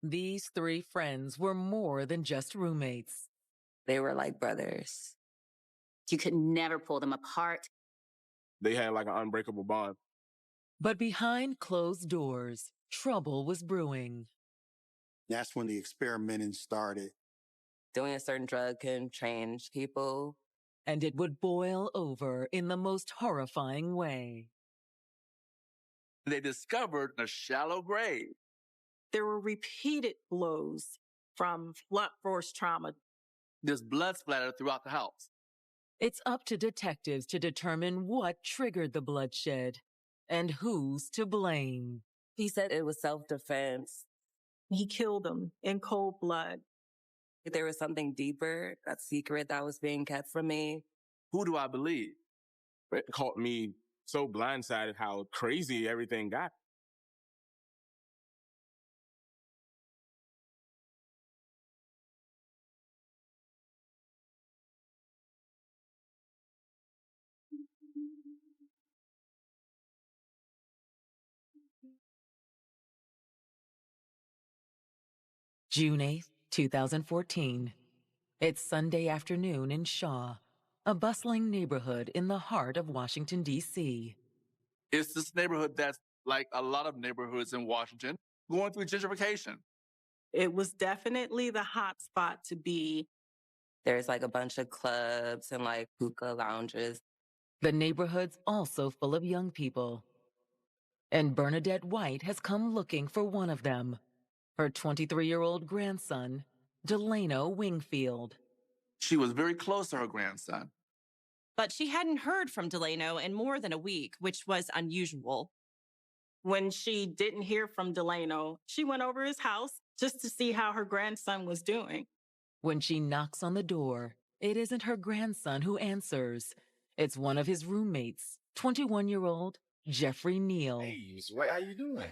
These three friends were more than just roommates. They were like brothers. You could never pull them apart. They had like an unbreakable bond. But behind closed doors, trouble was brewing. That's when the experimenting started. Doing a certain drug can change people. And it would boil over in the most horrifying way. They discovered a shallow grave. There were repeated blows from blunt force trauma. There's blood splattered throughout the house. It's up to detectives to determine what triggered the bloodshed and who's to blame. He said it was self-defense. He killed them in cold blood. There was something deeper, a secret that was being kept from me. Who do I believe? It caught me so blindsided how crazy everything got. June 8th, 2014. It's Sunday afternoon in Shaw, a bustling neighborhood in the heart of Washington, D.C. It's this neighborhood that's like a lot of neighborhoods in Washington, going through gentrification. It was definitely the hot spot to be. There's like a bunch of clubs and like hookah lounges. The neighborhood's also full of young people. And Bernadette White has come looking for one of them, her 23-year-old grandson, Delano Wingfield. She was very close to her grandson. But she hadn't heard from Delano in more than a week, which was unusual. When she didn't hear from Delano, she went over his house just to see how her grandson was doing. When she knocks on the door, it isn't her grandson who answers. It's one of his roommates, 21-year-old Jeffrey Neal. Hey, Sway, how you doing?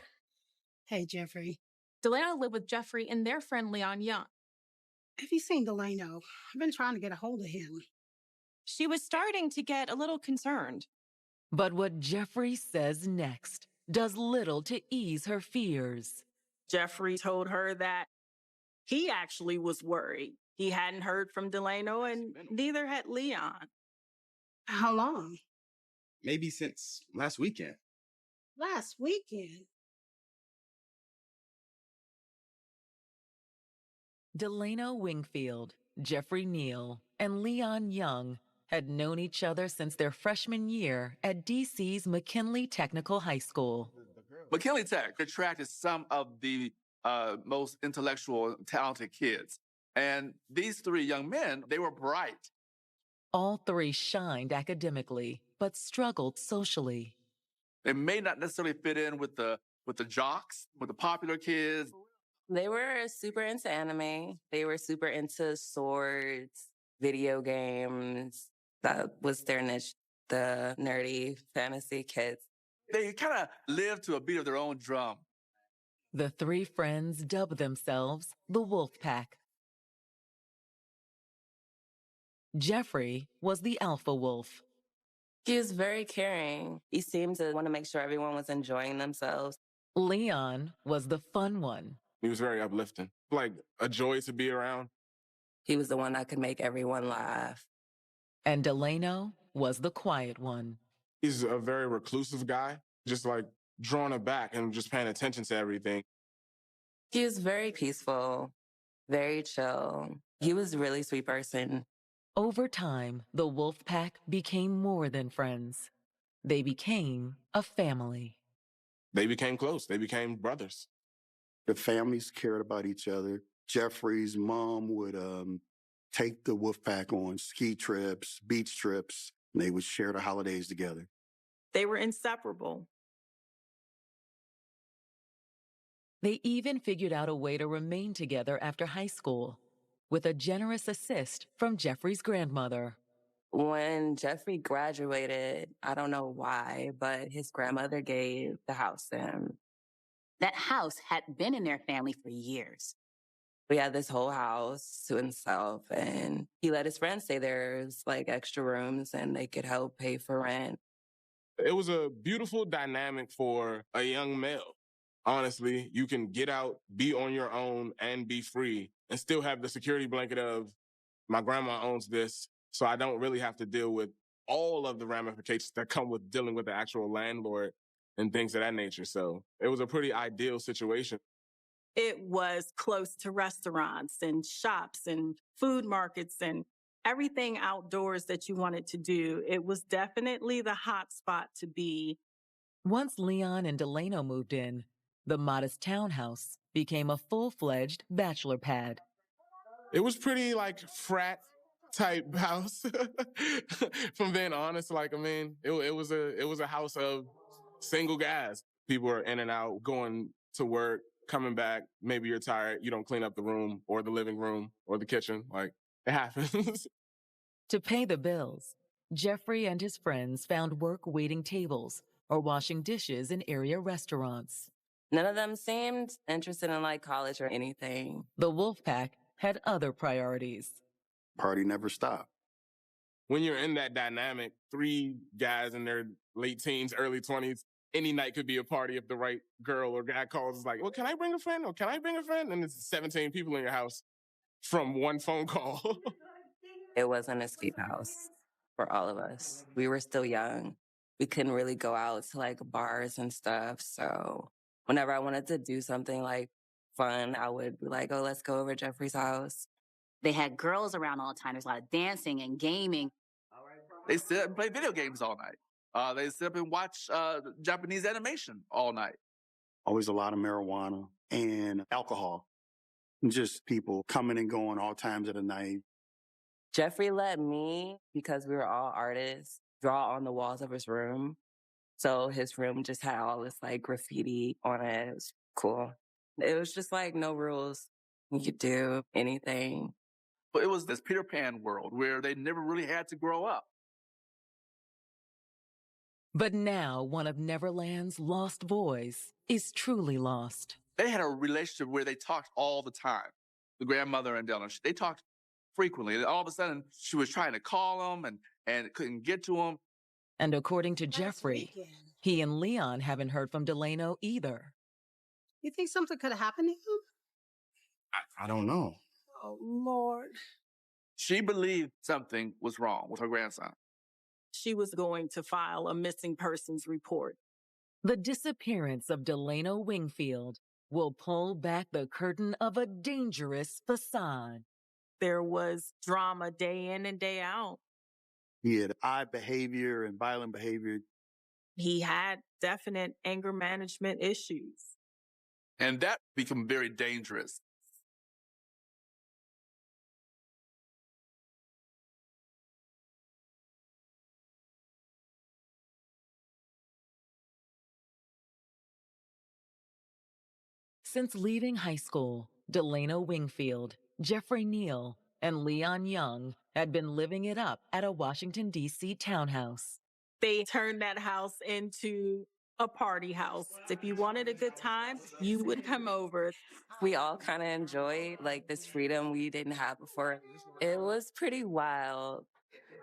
Hey, Jeffrey. Delano lived with Jeffrey and their friend Leon Young. Have you seen Delano? I've been trying to get a hold of him. She was starting to get a little concerned. But what Jeffrey says next does little to ease her fears. Jeffrey told her that he actually was worried. He hadn't heard from Delano and neither had Leon. How long? Maybe since last weekend. Last weekend? Delano Wingfield, Jeffrey Neal, and Leon Young had known each other since their freshman year at D.C.'s McKinley Technical High School. McKinley Tech attracted some of the most intellectual, talented kids. And these three young men, they were bright. All three shined academically, but struggled socially. They may not necessarily fit in with the jocks, with the popular kids. They were super into anime. They were super into swords, video games. That was their niche, the nerdy fantasy kids. They kind of lived to a beat of their own drum. The three friends dubbed themselves the Wolf Pack. Jeffrey was the alpha wolf. He was very caring. He seemed to want to make sure everyone was enjoying themselves. Leon was the fun one. He was very uplifting, like a joy to be around. He was the one that could make everyone laugh. And Delano was the quiet one. He's a very reclusive guy, just like drawing it back and just paying attention to everything. He was very peaceful, very chill. He was a really sweet person. Over time, the Wolf Pack became more than friends. They became a family. They became close. They became brothers. The families cared about each other. Jeffrey's mom would take the wolf pack on ski trips, beach trips, and they would share the holidays together. They were inseparable. They even figured out a way to remain together after high school, with a generous assist from Jeffrey's grandmother. When Jeffrey graduated, I don't know why, but his grandmother gave the house to him. That house had been in their family for years. We had this whole house to himself, and he let his friends stay there. It was like extra rooms, and they could help pay for rent. It was a beautiful dynamic for a young male. honestly, you can get out, be on your own, and be free, and still have the security blanket of my grandma owns this, so I don't really have to deal with all of the ramifications that come with dealing with the actual landlord and things of that nature. So it was a pretty ideal situation. It was close to restaurants and shops and food markets and everything outdoors that you wanted to do. It was definitely the hot spot to be. Once Leon and Delano moved in, the modest townhouse became a full-fledged bachelor pad. It was pretty like frat type house. From being honest, like, I mean, it was a house of single guys. People are in and out, going to work, coming back. Maybe you're tired. You don't clean up the room or the living room or the kitchen. Like, it happens. To pay the bills, Jeffrey and his friends found work waiting tables or washing dishes in area restaurants. None of them seemed interested in like college or anything. The Wolfpack had other priorities. Party never stopped. When you're in that dynamic, three guys in their late teens, early 20s, any night could be a party if the right girl or guy calls. It's like, well, can I bring a friend? Or can I bring a friend? And it's 17 people in your house from one phone call. It was an escape house for all of us. We were still young. We couldn't really go out to like bars and stuff. So whenever I wanted to do something like fun, I would be like, oh, let's go over to Jeffrey's house. They had girls around all the time. There's a lot of dancing and gaming. They sit up and play video games all night. They sit up and watch Japanese animation all night. Always a lot of marijuana and alcohol. Just people coming and going all times of the night. Jeffrey let me, because we were all artists, draw on the walls of his room. So his room just had all this like graffiti on it. It was cool. It was just like no rules. You could do anything. But it was this Peter Pan world where they never really had to grow up. But now one of Neverland's lost boys is truly lost. They had a relationship where they talked all the time. The grandmother and Dylan, they talked frequently. And all of a sudden, she was trying to call him and couldn't get to him. And according to Jeffrey, he and Leon haven't heard from Delano either. You think something could have happened to him? I don't know. Oh, Lord. She believed something was wrong with her grandson. She was going to file a missing persons report. The disappearance of Delano Wingfield will pull back the curtain of a dangerous facade. There was drama day in and day out. He had odd behavior and violent behavior. He had definite anger management issues. And that became very dangerous. Since leaving high school, Delano Wingfield, Jeffrey Neal, and Leon Young had been living it up at a Washington, D.C. townhouse. They turned that house into a party house. If you wanted a good time, you would come over. We all kind of enjoyed like this freedom we didn't have before. It was pretty wild.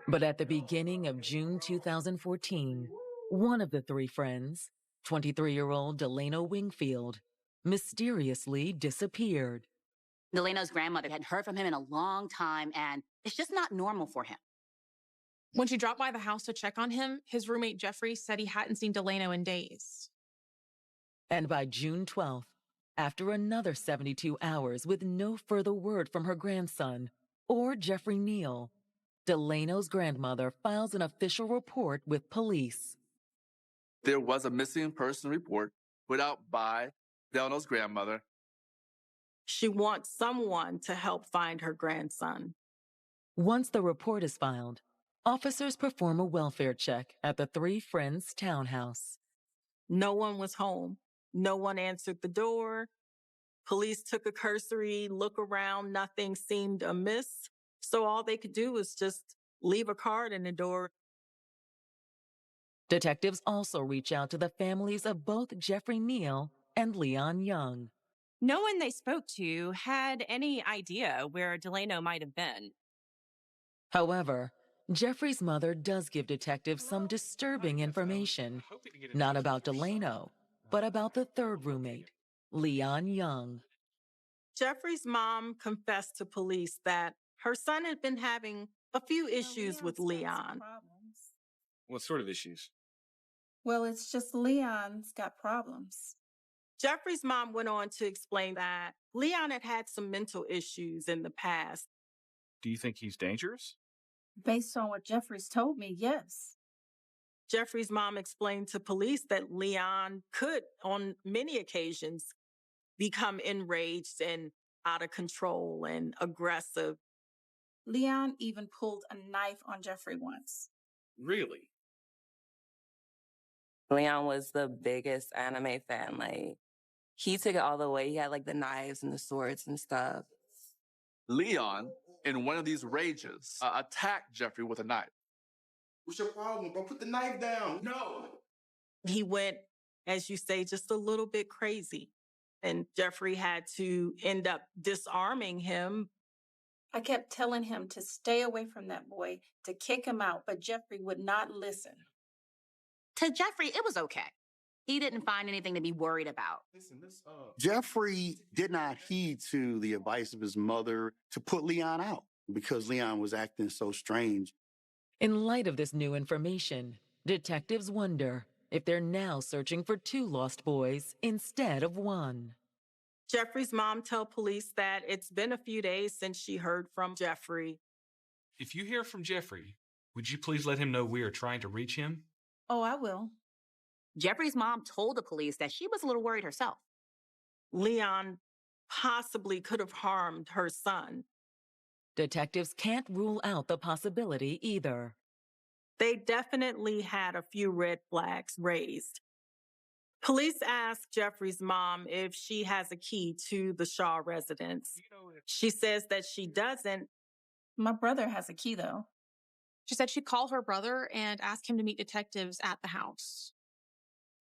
But at the beginning of June 2014, one of the three friends, 23-year-old Delano Wingfield, mysteriously disappeared. Delano's grandmother hadn't heard from him in a long time, and it's just not normal for him. When she dropped by the house to check on him, his roommate Jeffrey said he hadn't seen Delano in days. And by June 12th, after another 72 hours with no further word from her grandson or Jeffrey Neal, Delano's grandmother files an official report with police. There was a missing person report put out by Delano's grandmother. She wants someone to help find her grandson. Once the report is filed, officers perform a welfare check at the three friends' townhouse. No one was home. No one answered the door. Police took a cursory look around. Nothing seemed amiss. So all they could do was just leave a card in the door. Detectives also reach out to the families of both Jeffrey Neal and Leon Young. No one they spoke to had any idea where Delano might have been. However, Jeffrey's mother does give detectives some disturbing information, not about Delano, but about the third roommate, Leon Young. Jeffrey's mom confessed to police that her son had been having a few issues with Leon. What sort of issues? Well, it's just Leon's got problems. Jeffrey's mom went on to explain that Leon had had some mental issues in the past. Do you think he's dangerous? Based on what Jeffrey's told me, yes. Jeffrey's mom explained to police that Leon could, on many occasions, become enraged and out of control and aggressive. Leon even pulled a knife on Jeffrey once. Really? Leon was the biggest anime fan. Like, he took it all the way. He had like the knives and the swords and stuff. Leon, in one of these rages, attacked Jeffrey with a knife. What's your problem, bro? Put the knife down. No. He went, as you say, just a little bit crazy. And Jeffrey had to end up disarming him. I kept telling him to stay away from that boy, to kick him out, but Jeffrey would not listen. To Jeffrey, it was okay. He didn't find anything to be worried about. Jeffrey did not heed to the advice of his mother to put Leon out because Leon was acting so strange. In light of this new information, detectives wonder if they're now searching for 2 lost boys instead of 1. Jeffrey's mom told police that it's been a few days since she heard from Jeffrey. If you hear from Jeffrey, would you please let him know we are trying to reach him? Oh, I will. Jeffrey's mom told the police that she was a little worried herself. Leon possibly could have harmed her son. Detectives can't rule out the possibility either. They definitely had a few red flags raised. Police asked Jeffrey's mom if she has a key to the Shaw residence. She says that she doesn't. My brother has a key, though. She said she'd call her brother and ask him to meet detectives at the house.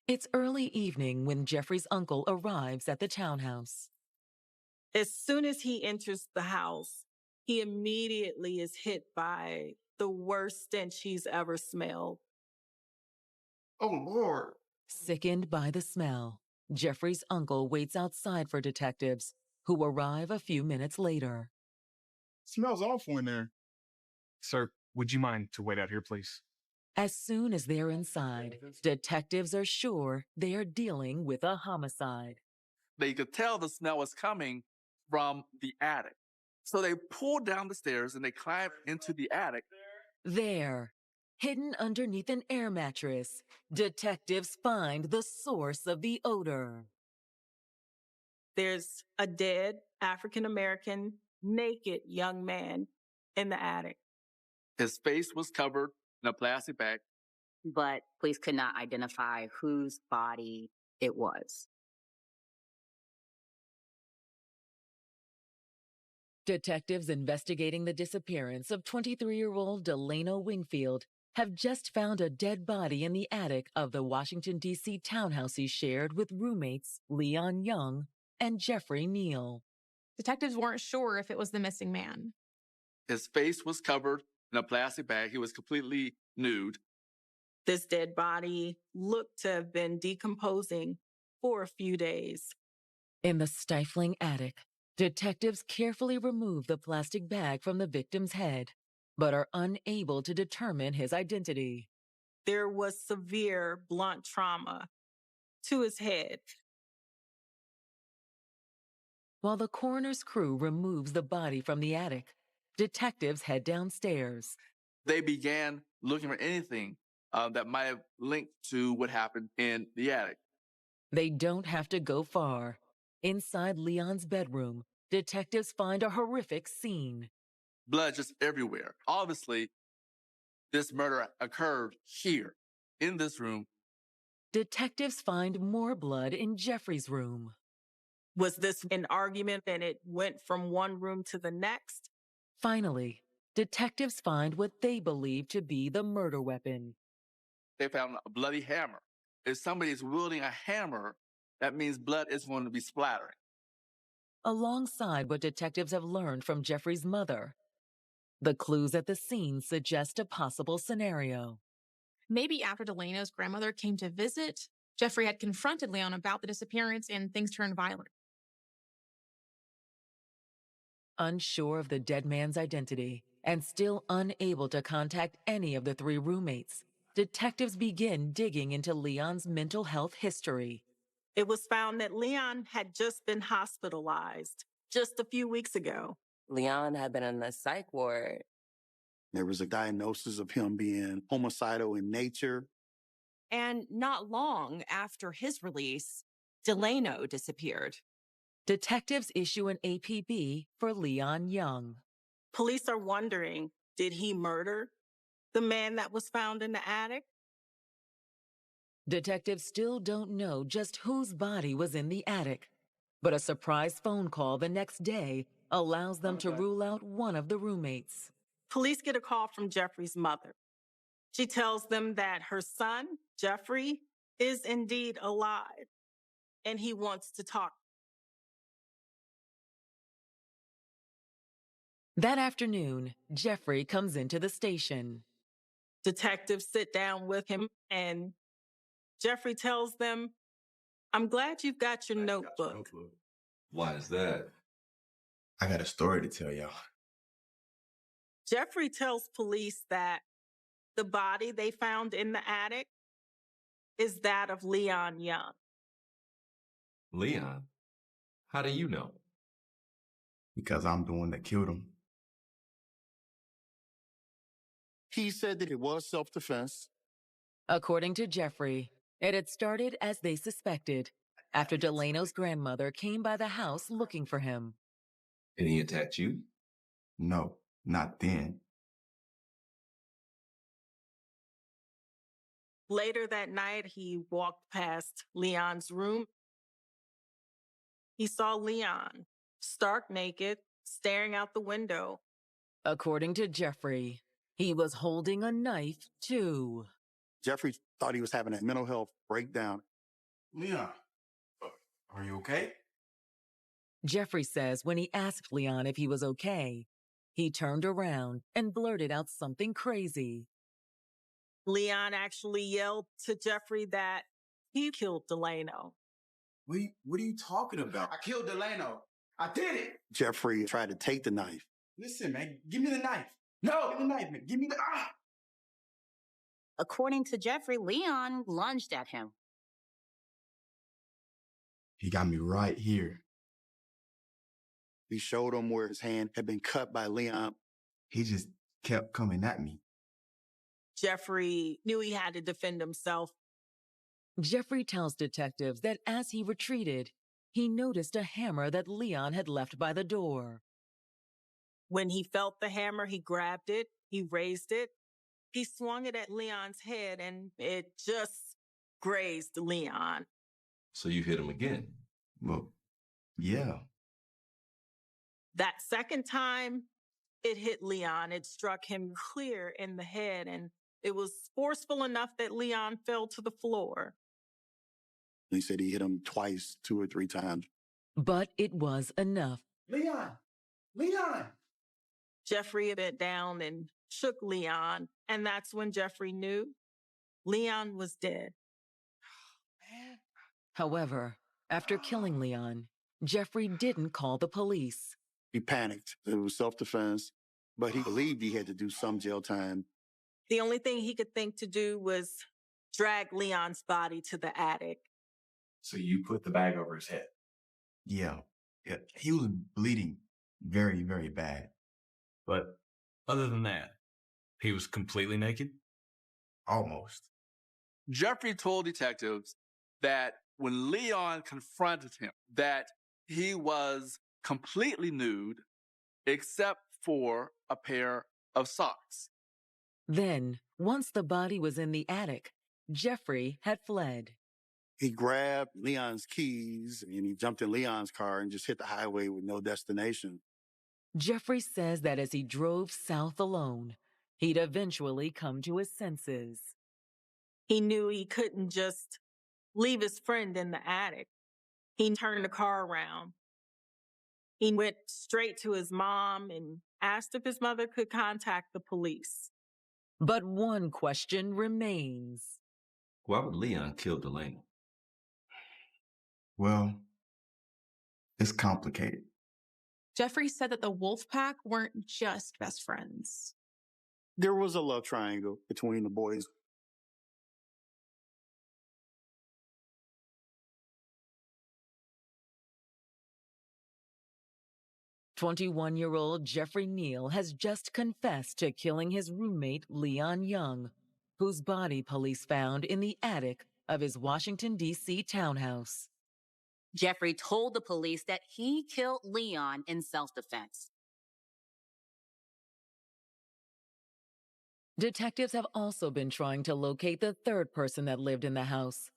It's early evening when Jeffrey's uncle arrives at the townhouse. As soon as he enters the house, he immediately is hit by the worst stench he's ever smelled. Oh, Lord. Sickened by the smell, Jeffrey's uncle waits outside for detectives, who arrive a few minutes later. Smells awful in there. Sir, would you mind to wait out here, please? As soon as they're inside, detectives are sure they are dealing with a homicide. They could tell the smell was coming from the attic. So they pulled down the stairs and they climbed into the attic. There, hidden underneath an air mattress, detectives find the source of the odor. There's a dead African-American, naked young man in the attic. His face was covered in a plastic bag. But police could not identify whose body it was. Detectives investigating the disappearance of 23-year-old Delano Wingfield have just found a dead body in the attic of the Washington, D.C. townhouse he shared with roommates Leon Young and Jeffrey Neal. Detectives weren't sure if it was the missing man. His face was covered in a plastic bag. He was completely nude. This dead body looked to have been decomposing for a few days. In the stifling attic, detectives carefully remove the plastic bag from the victim's head, but are unable to determine his identity. There was severe blunt trauma to his head. While the coroner's crew removes the body from the attic, detectives head downstairs. They began looking for anything that might have linked to what happened in the attic. They don't have to go far. Inside Leon's bedroom, detectives find a horrific scene. Blood just everywhere. Obviously, this murder occurred here, in this room. Detectives find more blood in Jeffrey's room. Was this an argument and it went from one room to the next? Finally, detectives find what they believe to be the murder weapon. They found a bloody hammer. If somebody is wielding a hammer, that means blood is going to be splattering. Alongside what detectives have learned from Jeffrey's mother, the clues at the scene suggest a possible scenario. Maybe after Delano's grandmother came to visit, Jeffrey had confronted Leon about the disappearance and things turned violent. Unsure of the dead man's identity and still unable to contact any of the three roommates, detectives begin digging into Leon's mental health history. It was found that Leon had just been hospitalized just a few weeks ago. Leon had been in the psych ward. There was a diagnosis of him being homicidal in nature. And not long after his release, Delano disappeared. Detectives issue an APB for Leon Young. Police are wondering, did he murder the man that was found in the attic? Detectives still don't know just whose body was in the attic, but a surprise phone call the next day allows them to rule out one of the roommates. Police get a call from Jeffrey's mother. She tells them that her son, Jeffrey, is indeed alive, and he wants to talk. That afternoon, Jeffrey comes into the station. Detectives sit down with him, and Jeffrey tells them, "I'm glad you've got your notebook." Why is that? I got a story to tell y'all. Jeffrey tells police that the body they found in the attic is that of Leon Young. Leon? How do you know? Because I'm the one that killed him. He said that it was self-defense. According to Jeffrey, it had started as they suspected, after Delano's grandmother came by the house looking for him. And he attacked you? No, not then. Later that night, he walked past Leon's room. He saw Leon, stark naked, staring out the window. According to Jeffrey, he was holding a knife too. Jeffrey thought he was having a mental health breakdown. Leon, are you okay? Jeffrey says when he asked Leon if he was okay, he turned around and blurted out something crazy. Leon actually yelled to Jeffrey that he killed Delano. What are you talking about? I killed Delano. I did it. Jeffrey tried to take the knife. Listen, man, give me the knife. No, give me the knife, man. Give me the According to Jeffrey, Leon lunged at him. He got me right here. He showed him where his hand had been cut by Leon. He just kept coming at me. Jeffrey knew he had to defend himself. Jeffrey tells detectives that as he retreated, he noticed a hammer that Leon had left by the door. When he felt the hammer, he grabbed it, he raised it, he swung it at Leon's head, and it just grazed Leon. So you hit him again? Well, yeah. That second time, it hit Leon. It struck him clear in the head, and it was forceful enough that Leon fell to the floor. He said he hit him twice, 2 or 3 times. But it was enough. Leon! Leon! Jeffrey bent down and shook Leon, and that's when Jeffrey knew Leon was dead. However, after killing Leon, Jeffrey didn't call the police. He panicked. It was self-defense, but he believed he had to do some jail time. The only thing he could think to do was drag Leon's body to the attic. So you put the bag over his head? Yeah. He was bleeding very, very bad. But other than that, he was completely naked? Almost. Jeffrey told detectives that when Leon confronted him, that he was completely nude except for a pair of socks. Then, once the body was in the attic, Jeffrey had fled. He grabbed Leon's keys and he jumped in Leon's car and just hit the highway with no destination. Jeffrey says that as he drove south alone, he'd eventually come to his senses. He knew he couldn't just leave his friend in the attic. He turned the car around. He went straight to his mom and asked if his mother could contact the police. But one question remains. Why would Leon kill Delano? Well, it's complicated. Jeffrey said that the wolf pack weren't just best friends. There was a love triangle between the boys. "21-year-old Jeffrey Neal has just confessed to killing his roommate, Leon Young, whose body police found in the attic of his Washington, D.C. townhouse. Jeffrey told the police that he killed Leon in self-defense. Detectives have also been trying to locate the third person that lived in the house,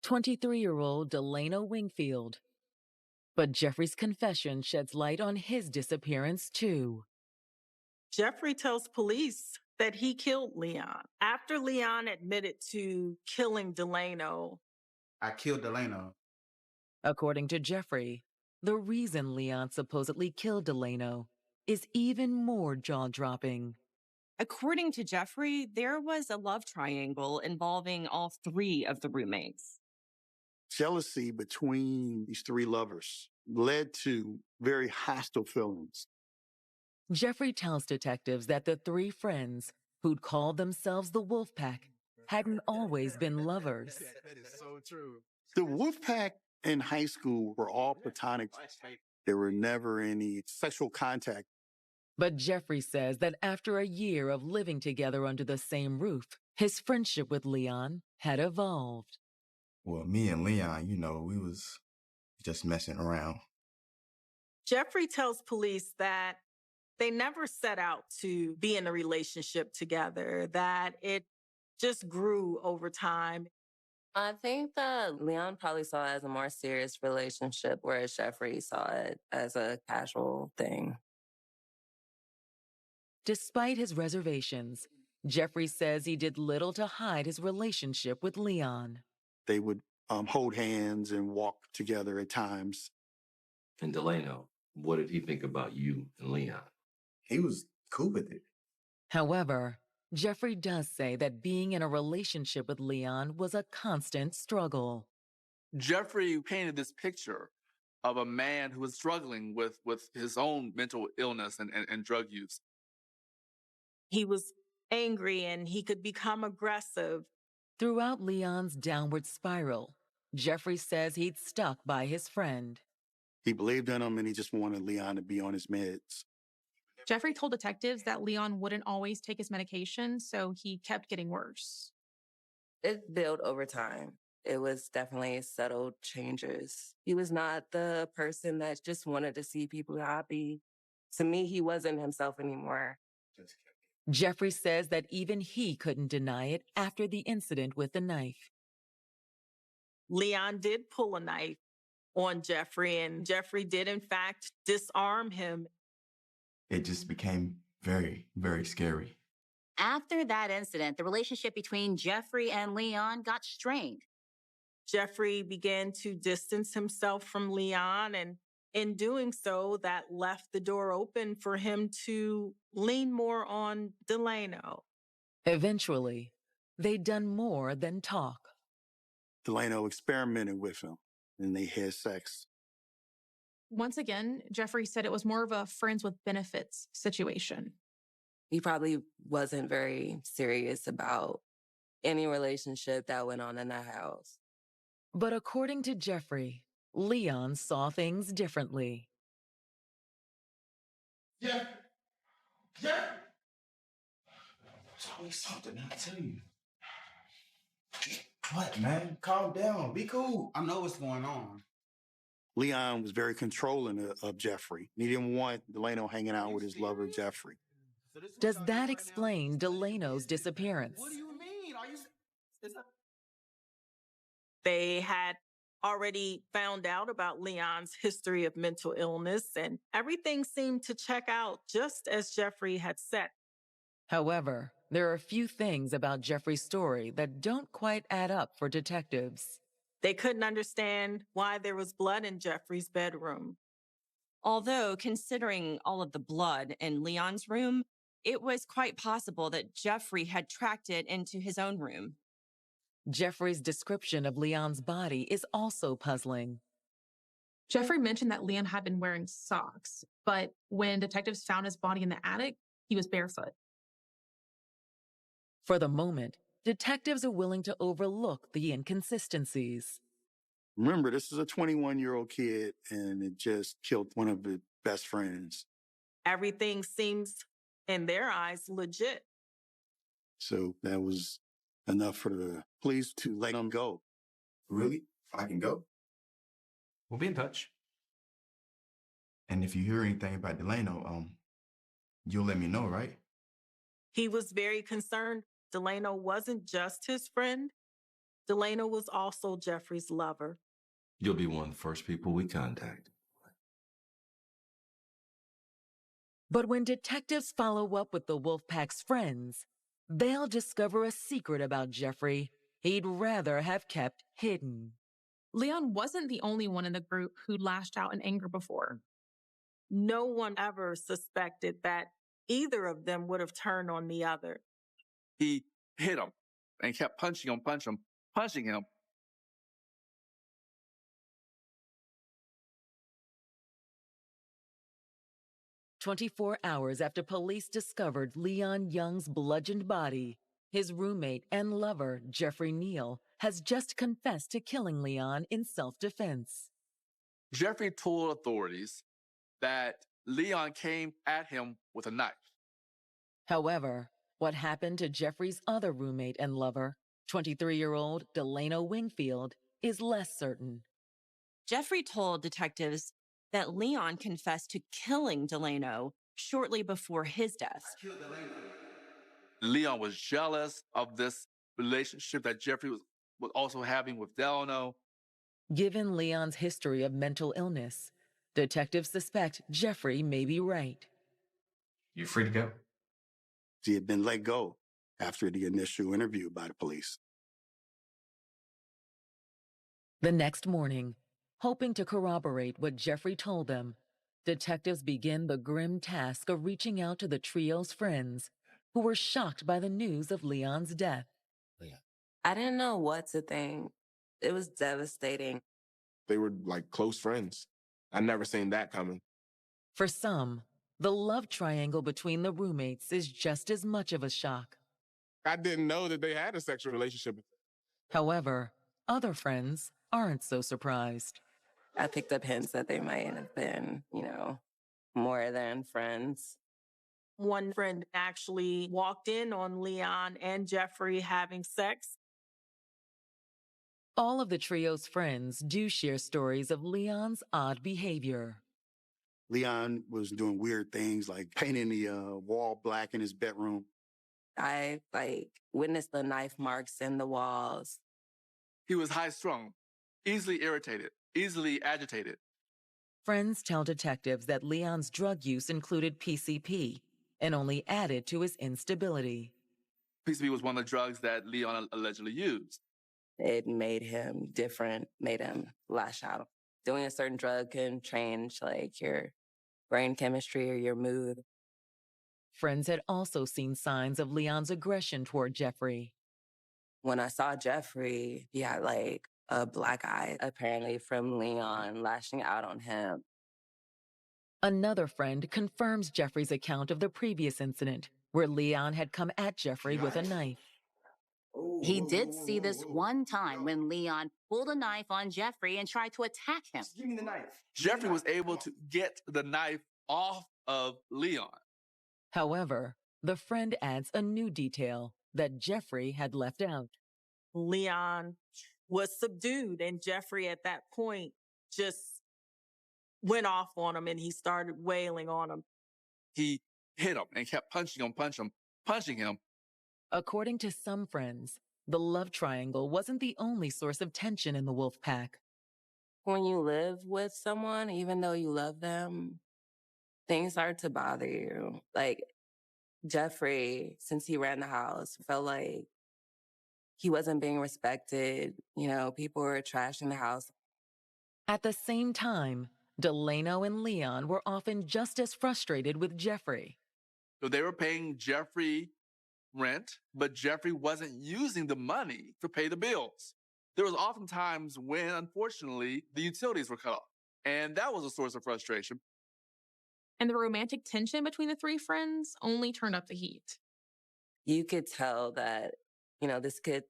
23-year-old Delano Wingfield. But Jeffrey's confession sheds light on his disappearance, too. Jeffrey tells police that he killed Leon. After Leon admitted to killing Delano, I killed Delano. According to Jeffrey, the reason Leon supposedly killed Delano is even more jaw-dropping. According to Jeffrey, there was a love triangle involving all three of the roommates. Jealousy between these three lovers led to very hostile feelings. Jeffrey tells detectives that the three friends, who'd called themselves the Wolfpack, hadn't always been lovers. That is so true. The Wolfpack in high school were all platonic. There were never any sexual contact. But Jeffrey says that after a year of living together under the same roof, his friendship with Leon had evolved. Well, me and Leon, we was just messing around. Jeffrey tells police that they never set out to be in a relationship together, that it just grew over time. I think that Leon probably saw it as a more serious relationship, whereas Jeffrey saw it as a casual thing. Despite his reservations, Jeffrey says he did little to hide his relationship with Leon. They would hold hands and walk together at times. And Delano, what did he think about you and Leon? He was cool with it. However, Jeffrey does say that being in a relationship with Leon was a constant struggle. Jeffrey painted this picture of a man who was struggling with his own mental illness and drug use. He was angry and he could become aggressive. Throughout Leon's downward spiral, Jeffrey says he'd stuck by his friend. He believed in him and he just wanted Leon to be on his meds. Jeffrey told detectives that Leon wouldn't always take his medication, so he kept getting worse. It built over time. It was definitely subtle changes. He was not the person that just wanted to see people happy. To me, he wasn't himself anymore. Jeffrey says that even he couldn't deny it after the incident with the knife. Leon did pull a knife on Jeffrey, and Jeffrey did, in fact, disarm him. It just became very, very scary. After that incident, the relationship between Jeffrey and Leon got strained. Jeffrey began to distance himself from Leon, and in doing so, that left the door open for him to lean more on Delano. Eventually, they'd done more than talk. Delano experimented with him, and they had sex. Once again, Jeffrey said it was more of a friends with benefits situation. He probably wasn't very serious about any relationship that went on in that house. But according to Jeffrey, Leon saw things differently. Jeff! There's always something, I tell you. What, man? Calm down. Be cool. I know what's going on. Leon was very controlling of Jeffrey. He didn't want Delano hanging out with his lover, Jeffrey. Does that explain Delano's disappearance? What do you mean? They had already found out about Leon's history of mental illness, and everything seemed to check out just as Jeffrey had said. However, there are a few things about Jeffrey's story that don't quite add up for detectives. They couldn't understand why there was blood in Jeffrey's bedroom. Although, considering all of the blood in Leon's room, it was quite possible that Jeffrey had tracked it into his own room. Jeffrey's description of Leon's body is also puzzling. Jeffrey mentioned that Leon had been wearing socks, but when detectives found his body in the attic, he was barefoot. For the moment, detectives are willing to overlook the inconsistencies. Remember, this is a 21-year-old kid, and it just killed one of his best friends. Everything seems, in their eyes, legit. So that was enough for the police to let him go. Really? I can go? We'll be in touch. And if you hear anything about Delano, you'll let me know, right? He was very concerned. Delano wasn't just his friend. Delano was also Jeffrey's lover. You'll be one of the first people we contact. But when detectives follow up with the Wolfpack's friends, they'll discover a secret about Jeffrey he'd rather have kept hidden. Leon wasn't the only one in the group who lashed out in anger before. No one ever suspected that either of them would have turned on the other. He hit him and kept punching him. 24 hours after police discovered Leon Young's bludgeoned body, his roommate and lover, Jeffrey Neal, has just confessed to killing Leon in self-defense. Jeffrey told authorities that Leon came at him with a knife. However, what happened to Jeffrey's other roommate and lover, 23-year-old Delano Wingfield, is less certain. Jeffrey told detectives that Leon confessed to killing Delano shortly before his death. Leon was jealous of this relationship that Jeffrey was also having with Delano. Given Leon's history of mental illness, detectives suspect Jeffrey may be right. You free to go? He had been let go after the initial interview by the police. The next morning, hoping to corroborate what Jeffrey told them, detectives begin the grim task of reaching out to the trio's friends who were shocked by the news of Leon's death. I didn't know what to think. It was devastating. They were like close friends. I never seen that coming. For some, the love triangle between the roommates is just as much of a shock. I didn't know that they had a sexual relationship. However, other friends aren't so surprised. I picked up hints that they might have been, more than friends. One friend actually walked in on Leon and Jeffrey having sex. All of the trio's friends do share stories of Leon's odd behavior. Leon was doing weird things like painting the wall black in his bedroom. I witnessed the knife marks in the walls. He was high-strung, easily irritated, easily agitated. Friends tell detectives that Leon's drug use included PCP and only added to his instability. PCP was one of the drugs that Leon allegedly used. It made him different, made him lash out. Doing a certain drug can change your brain chemistry or your mood. Friends had also seen signs of Leon's aggression toward Jeffrey. When I saw Jeffrey, he had a black eye, apparently from Leon lashing out on him. Another friend confirms Jeffrey's account of the previous incident, where Leon had come at Jeffrey with a knife. He did see this one time when Leon pulled a knife on Jeffrey and tried to attack him. Give me the knife. Jeffrey was able to get the knife off of Leon. However, the friend adds a new detail that Jeffrey had left out. Leon was subdued, and Jeffrey at that point just went off on him and he started wailing on him. He hit him and kept punching him. According to some friends, the love triangle wasn't the only source of tension in the wolf pack. When you live with someone, even though you love them, things start to bother you. Jeffrey, since he ran the house, felt like he wasn't being respected. People were trashing the house. At the same time, Delano and Leon were often just as frustrated with Jeffrey. So they were paying Jeffrey rent, but Jeffrey wasn't using the money to pay the bills. There was often times when, unfortunately, the utilities were cut off. And that was a source of frustration. And the romantic tension between the three friends only turned up the heat. You could tell that, this could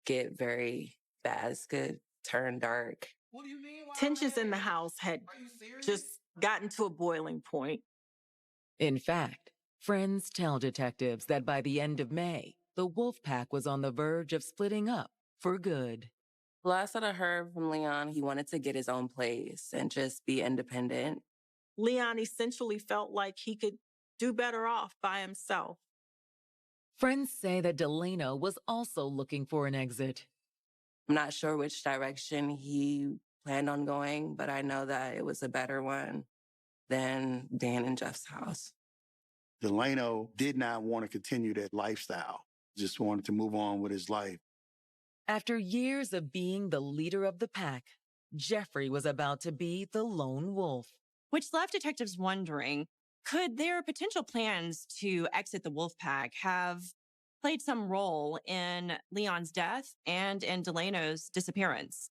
get very bad. This could turn dark. What do you mean? Tensions in the house had just gotten to a boiling point. In fact, friends tell detectives that by the end of May, the wolf pack was on the verge of splitting up for good. Last that I heard from Leon, he wanted to get his own place and just be independent. Leon essentially felt like he could do better off by himself. Friends say that Delano was also looking for an exit. I'm not sure which direction he planned on going, but I know that it was a better one than Dan and Jeff's house. Delano did not want to continue that lifestyle, just wanted to move on with his life. After years of being the leader of the pack, Jeffrey was about to be the lone wolf. Which left detectives wondering, could their potential plans to exit the wolf pack have played some role in Leon's death and in Delano's disappearance?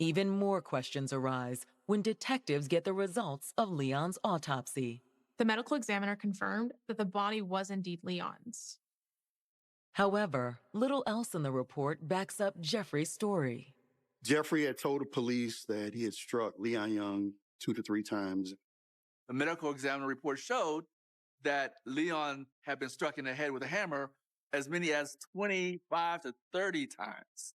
Even more questions arise when detectives get the results of Leon's autopsy. The medical examiner confirmed that the body was indeed Leon's. However, little else in the report backs up Jeffrey's story. Jeffrey had told the police that he had struck Leon Young 2 to 3 times. The medical examiner report showed that Leon had been struck in the head with a hammer as many as 25 to 30 times.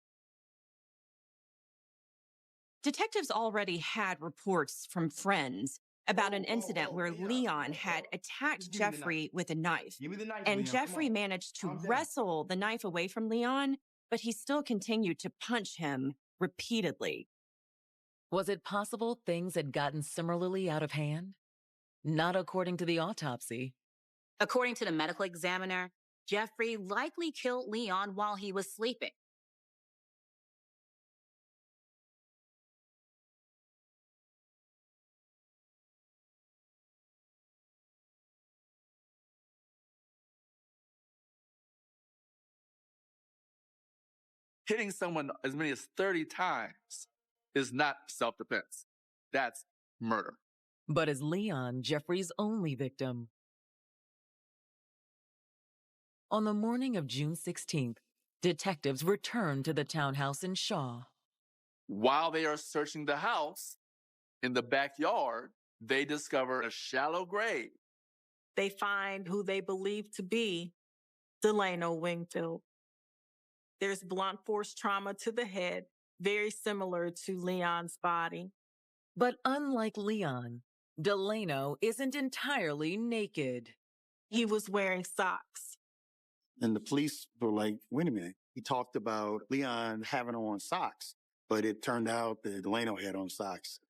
Detectives already had reports from friends about an incident where Leon had attacked Jeffrey with a knife. And Jeffrey managed to wrestle the knife away from Leon, but he still continued to punch him repeatedly. Was it possible things had gotten similarly out of hand? Not according to the autopsy. According to the medical examiner, Jeffrey likely killed Leon while he was sleeping. Hitting someone as many as 30 times is not self-defense. That's murder. But is Leon Jeffrey's only victim? On the morning of June 16th, detectives returned to the townhouse in Shaw. While they are searching the house, in the backyard, they discover a shallow grave. They find who they believe to be Delano Wingfield. There's blunt force trauma to the head, very similar to Leon's body. But unlike Leon, Delano isn't entirely naked. He was wearing socks. And the police were like, wait a minute. He talked about Leon having on socks, but it turned out that Delano had on socks.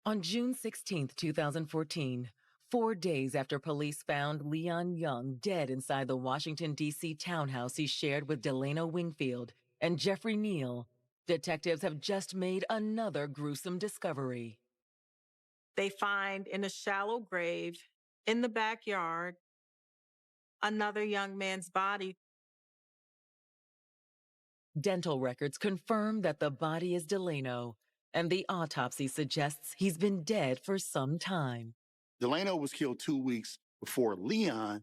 On June 16, 2014, 4 days after police found Leon Young dead inside the Washington, D.C. townhouse he shared with Delano Wingfield and Jeffrey Neal, detectives have just made another gruesome discovery. They find in a shallow grave in the backyard another young man's body. Dental records confirm that the body is Delano, and the autopsy suggests he's been dead for some time. Delano was killed 2 weeks before Leon.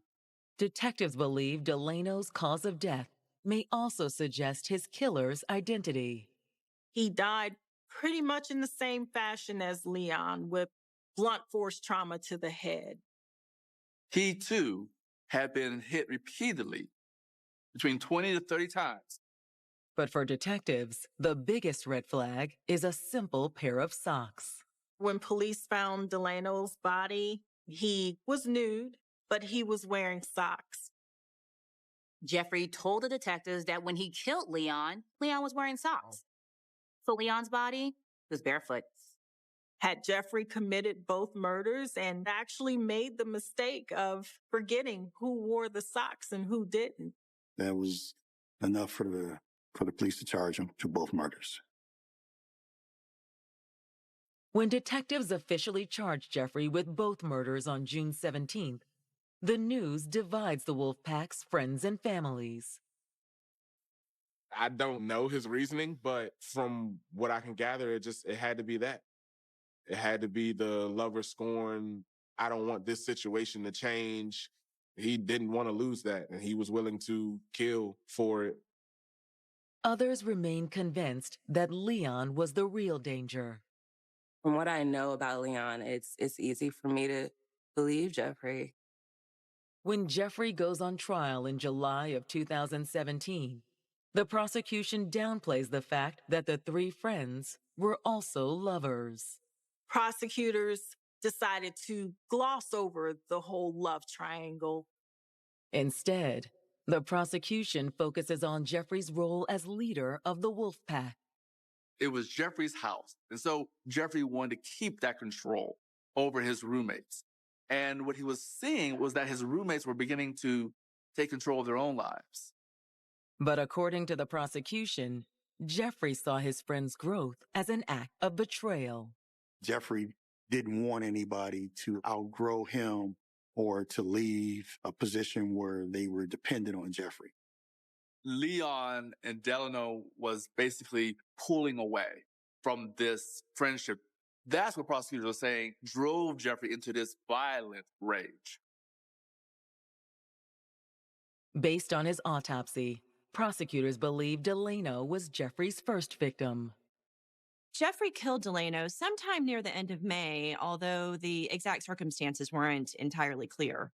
Detectives believe Delano's cause of death may also suggest his killer's identity. He died pretty much in the same fashion as Leon, with blunt force trauma to the head. He, too, had been hit repeatedly, between 20 to 30 times. But for detectives, the biggest red flag is a simple pair of socks. When police found Delano's body, he was nude, but he was wearing socks. Jeffrey told the detectives that when he killed Leon, Leon was wearing socks. So Leon's body was barefoot. Had Jeffrey committed both murders and actually made the mistake of forgetting who wore the socks and who didn't? That was enough for the police to charge him to both murders. When detectives officially charged Jeffrey with both murders on June 17th, the news divides the Wolfpack's friends and families. I don't know his reasoning, but from what I can gather, it had to be that. It had to be the lover scorn. I don't want this situation to change. He didn't want to lose that, and he was willing to kill for it. Others remain convinced that Leon was the real danger. From what I know about Leon, it's easy for me to believe Jeffrey. When Jeffrey goes on trial in July of 2017, the prosecution downplays the fact that the three friends were also lovers. Prosecutors decided to gloss over the whole love triangle. Instead, the prosecution focuses on Jeffrey's role as leader of the Wolfpack. It was Jeffrey's house, and so Jeffrey wanted to keep that control over his roommates. And what he was seeing was that his roommates were beginning to take control of their own lives. But according to the prosecution, Jeffrey saw his friend's growth as an act of betrayal. Jeffrey didn't want anybody to outgrow him or to leave a position where they were dependent on Jeffrey. Leon and Delano was basically pulling away from this friendship. That's what prosecutors are saying drove Jeffrey into this violent rage. Based on his autopsy, prosecutors believe Delano was Jeffrey's first victim. Jeffrey killed Delano sometime near the end of May, although the exact circumstances weren't entirely clear.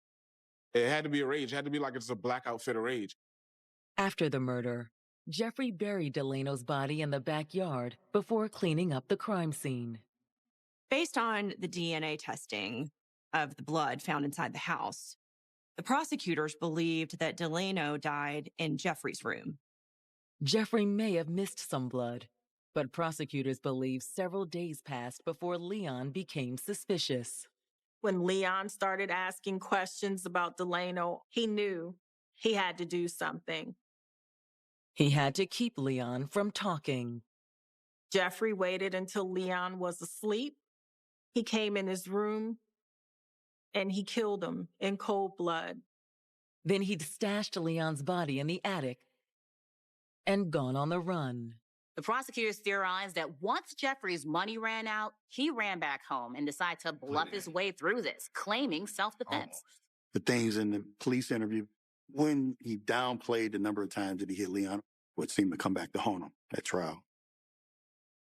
It had to be a rage. It had to be like it's a blackout fit of rage. After the murder, Jeffrey buried Delano's body in the backyard before cleaning up the crime scene. Based on the DNA testing of the blood found inside the house, the prosecutors believed that Delano died in Jeffrey's room. Jeffrey may have missed some blood, but prosecutors believe several days passed before Leon became suspicious. When Leon started asking questions about Delano, he knew he had to do something. He had to keep Leon from talking. Jeffrey waited until Leon was asleep. He came in his room and he killed him in cold blood. Then he'd stashed Leon's body in the attic and gone on the run. The prosecutors theorized that once Jeffrey's money ran out, he ran back home and decided to bluff his way through this, claiming self-defense. The things in the police interview, when he downplayed the number of times that he hit Leon, would seem to come back to haunt him at trial.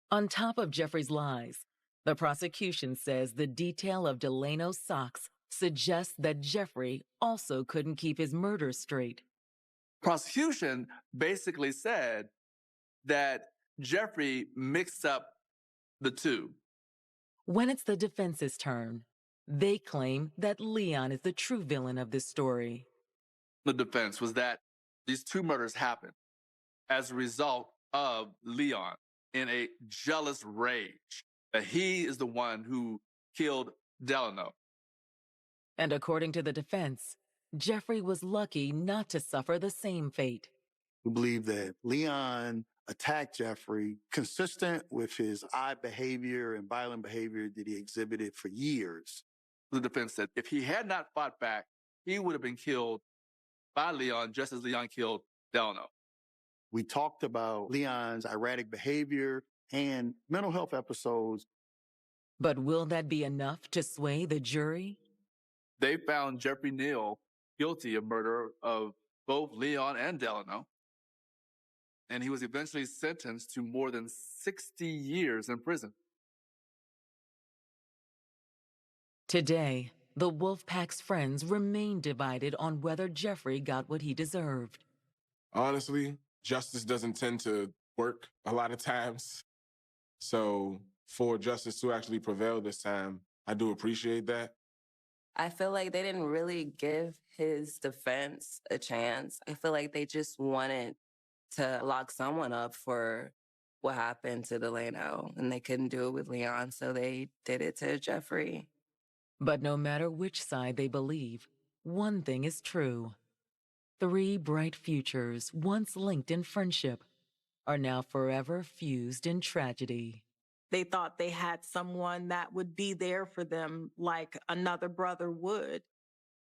On top of Jeffrey's lies, the prosecution says the detail of Delano's socks suggests that Jeffrey also couldn't keep his murder straight. Prosecution basically said that Jeffrey mixed up the two. When it's the defense's turn, they claim that Leon is the true villain of this story. The defense was that these two murders happened as a result of Leon in a jealous rage, that he is the one who killed Delano. And according to the defense, Jeffrey was lucky not to suffer the same fate. We believe that Leon attacked Jeffrey consistent with his odd behavior and violent behavior that he exhibited for years. The defense said if he had not fought back, he would have been killed by Leon just as Leon killed Delano. We talked about Leon's erratic behavior and mental health episodes. But will that be enough to sway the jury? They found Jeffrey Neal guilty of murder of both Leon and Delano. And he was eventually sentenced to more than 60 years in prison. Today, the Wolfpack's friends remain divided on whether Jeffrey got what he deserved. Honestly, justice doesn't tend to work a lot of times. So for justice to actually prevail this time, I do appreciate that. I feel like they didn't really give his defense a chance. I feel like they just wanted to lock someone up for what happened to Delano, and they couldn't do it with Leon, so they did it to Jeffrey. But no matter which side they believe, one thing is true. 3 bright futures, once linked in friendship, are now forever fused in tragedy. They thought they had someone that would be there for them like another brother would.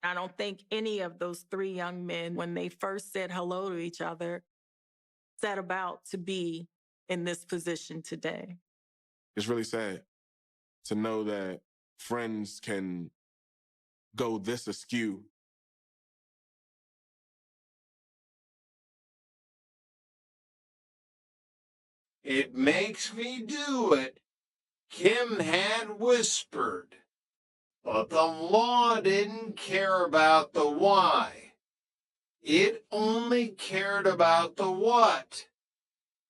I don't think any of those three young men, when they first said hello to each other, set about to be in this position today. It's really sad to know that friends can go this askew. It makes me do it, Kim had whispered. But the law didn't care about the why. It only cared about the what.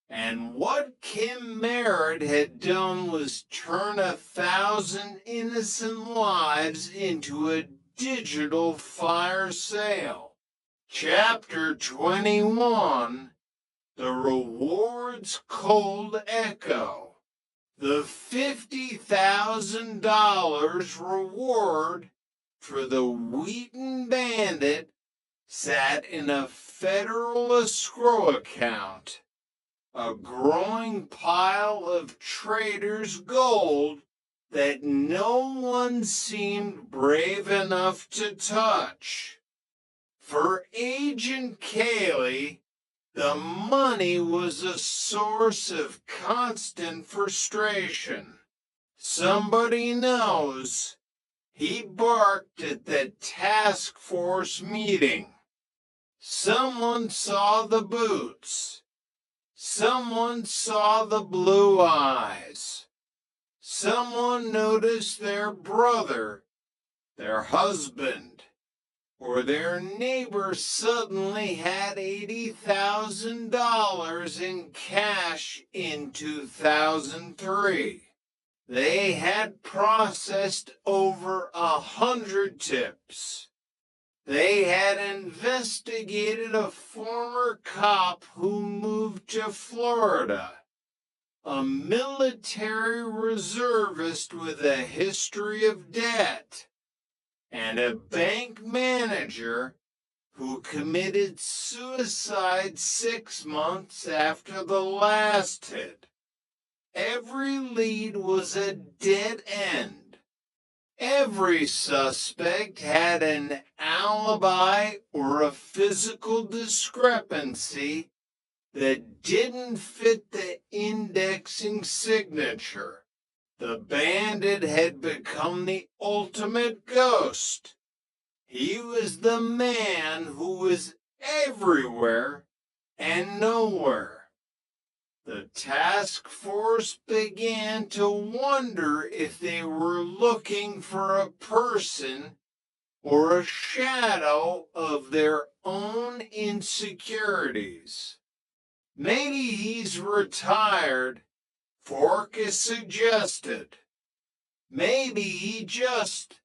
And what Kim Merritt had done was turn 1,000 innocent lives into a digital fire sale. Chapter 21, The Rewards Cold Echo. The $50,000 reward for the Wheaton Bandit sat in a federal escrow account, a growing pile of traders' gold that no one seemed brave enough to touch. For Agent Cayley, the money was a source of constant frustration. Somebody knows. He barked at the task force meeting. Someone saw the boots. Someone saw the blue eyes. Someone noticed their brother, their husband, or their neighbor suddenly had $80,000 in cash in 2003. They had processed over 100 tips. They had investigated a former cop who moved to Florida, a military reservist with a history of debt, and a bank manager who committed suicide 6 months after the last hit. Every lead was a dead end. Every suspect had an alibi or a physical discrepancy that didn't fit the indexing signature. The bandit had become the ultimate ghost. He was the man who was everywhere and nowhere. The task force began to wonder if they were looking for a person or a shadow of their own insecurities. Maybe he's retired, Forkas suggested. Maybe he just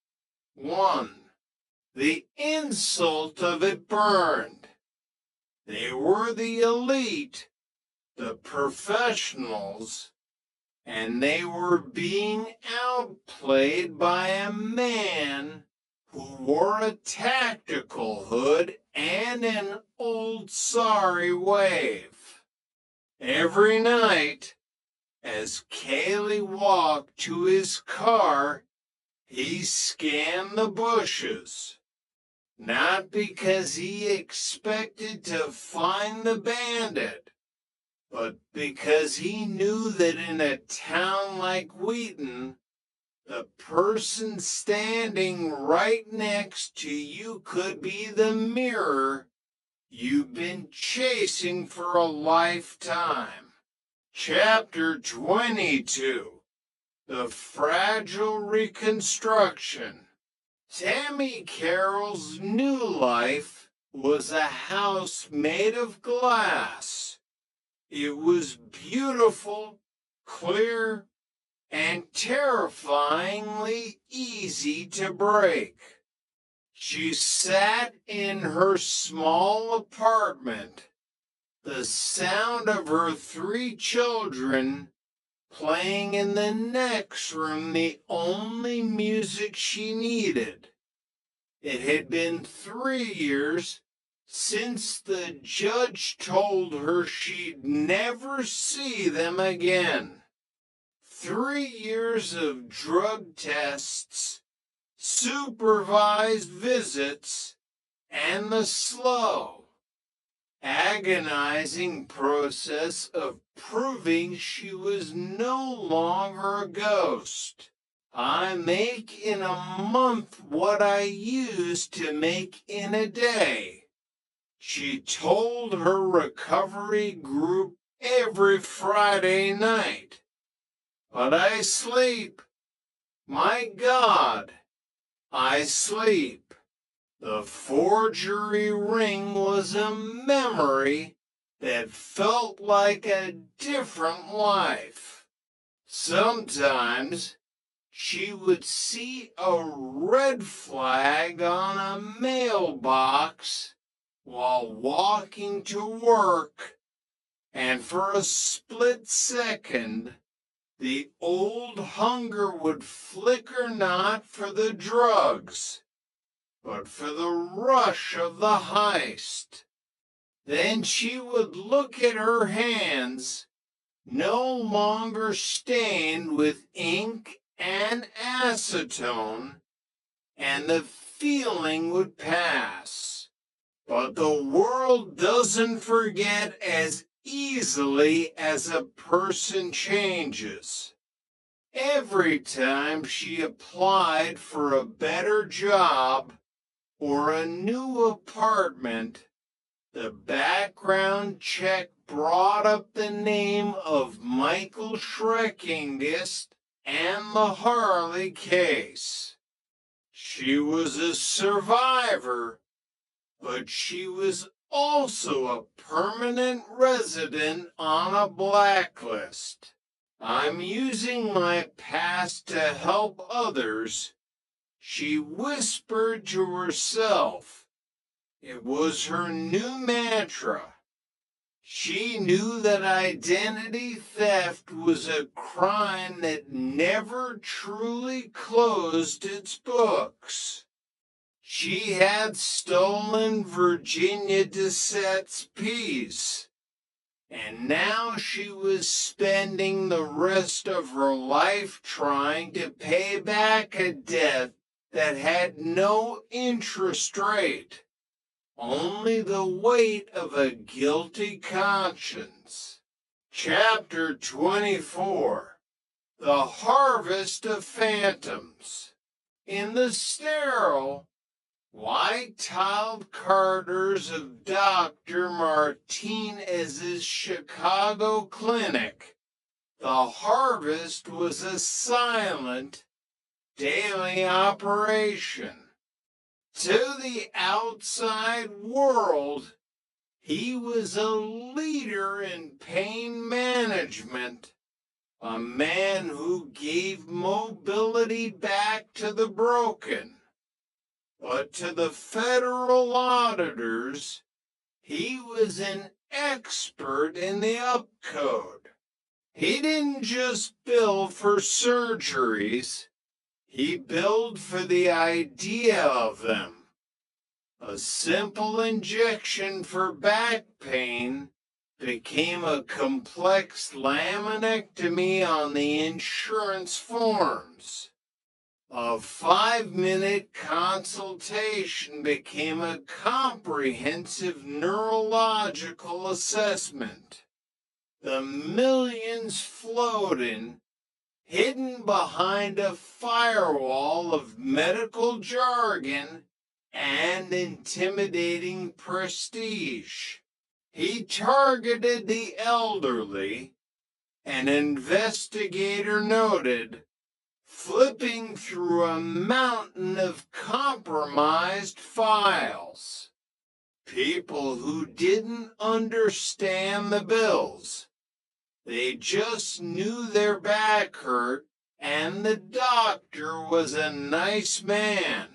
won. The insult of it burned. They were the elite, the professionals, and they were being outplayed by a man who wore a tactical hood and an old sorry wave. Every night, as Cayley walked to his car, he scanned the bushes, not because he expected to find the bandit, but because he knew that in a town like Wheaton, the person standing right next to you could be the mirror you've been chasing for a lifetime. Chapter 22, The Fragile Reconstruction. Tammy Carroll's new life was a house made of glass. It was beautiful, clear, and terrifyingly easy to break. She sat in her small apartment, the sound of her 3 children playing in the next room the only music she needed. It had been 3 years since the judge told her she'd never see them again. 3 years of drug tests, supervised visits, and the slow, agonizing process of proving she was no longer a ghost. I make in a month what I used to make in a day, she told her recovery group every Friday night. But I sleep. My God, I sleep. The forgery ring was a memory that felt like a different life. Sometimes she would see a red flag on a mailbox while walking to work, and for a split second, the old hunger would flicker not for the drugs, but for the rush of the heist. Then she would look at her hands, no longer stained with ink and acetone, and the feeling would pass. But the world doesn't forget as easily as a person changes. Every time she applied for a better job or a new apartment, the background check brought up the name of Michael Schreckingist and the Harley case. She was a survivor, but she was also a permanent resident on a blacklist. I'm using my past to help others, she whispered to herself. It was her new mantra. She knew that identity theft was a crime that never truly closed its books. She had stolen Virginia Dessat's peace, and now she was spending the rest of her life trying to pay back a debt that had no interest rate, only the weight of a guilty conscience. Chapter 24: The Harvest of Phantoms. In the sterile, white-tiled corridors of Dr. Martinez's Chicago clinic, the harvest was a silent, daily operation. To the outside world, he was a leader in pain management, a man who gave mobility back to the broken. But to the federal auditors, he was an expert in the upcode. He didn't just bill for surgeries, he billed for the idea of them. A simple injection for back pain became a complex laminectomy on the insurance forms. A 5-minute consultation became a comprehensive neurological assessment. The millions floating, hidden behind a firewall of medical jargon and intimidating prestige. He targeted the elderly, an investigator noted, flipping through a mountain of compromised files. People who didn't understand the bills. They just knew their back hurt and the doctor was a nice man.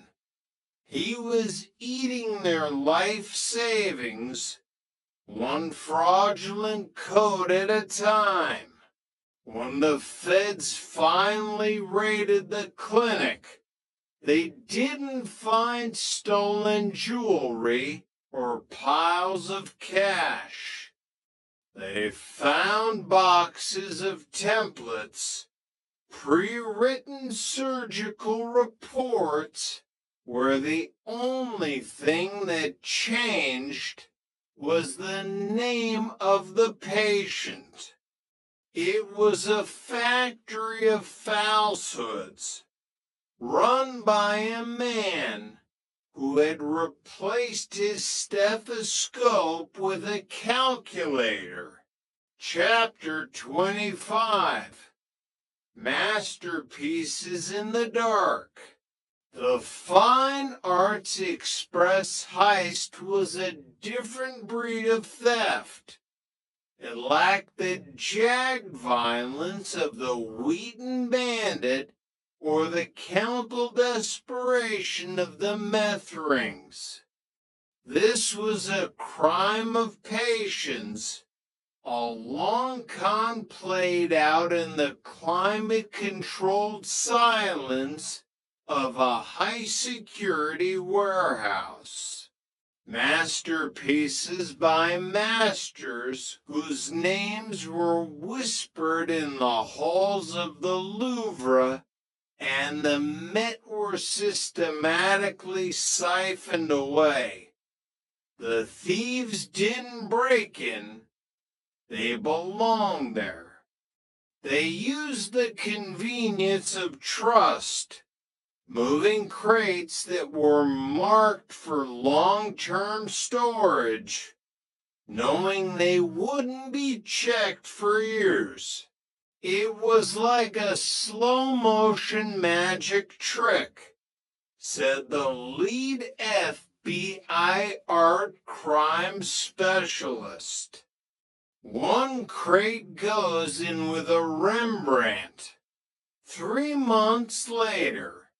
He was eating their life savings, one fraudulent code at a time. When the feds finally raided the clinic, they didn't find stolen jewelry or piles of cash. They found boxes of templates Pre-written surgical reports were the only thing that changed was the name of the patient. It was a factory of falsehoods run by a man who had replaced his stethoscope with a calculator. Chapter 25. Masterpieces in the Dark. The Fine Arts Express heist was a different breed of theft. It lacked the jagged violence of the Wheaton Bandit or the chemical desperation of the meth rings. This was a crime of patience, a long con played out in the climate-controlled silence of a high-security warehouse. Masterpieces by masters whose names were whispered in the halls of the Louvre and the Met were systematically siphoned away. The thieves didn't break in, they belonged there. They used the convenience of trust, moving crates that were marked for long-term storage, knowing they wouldn't be checked for years. It was like a slow-motion magic trick, said the lead FBI art crime specialist. One crate goes in with a Rembrandt. 3 months later,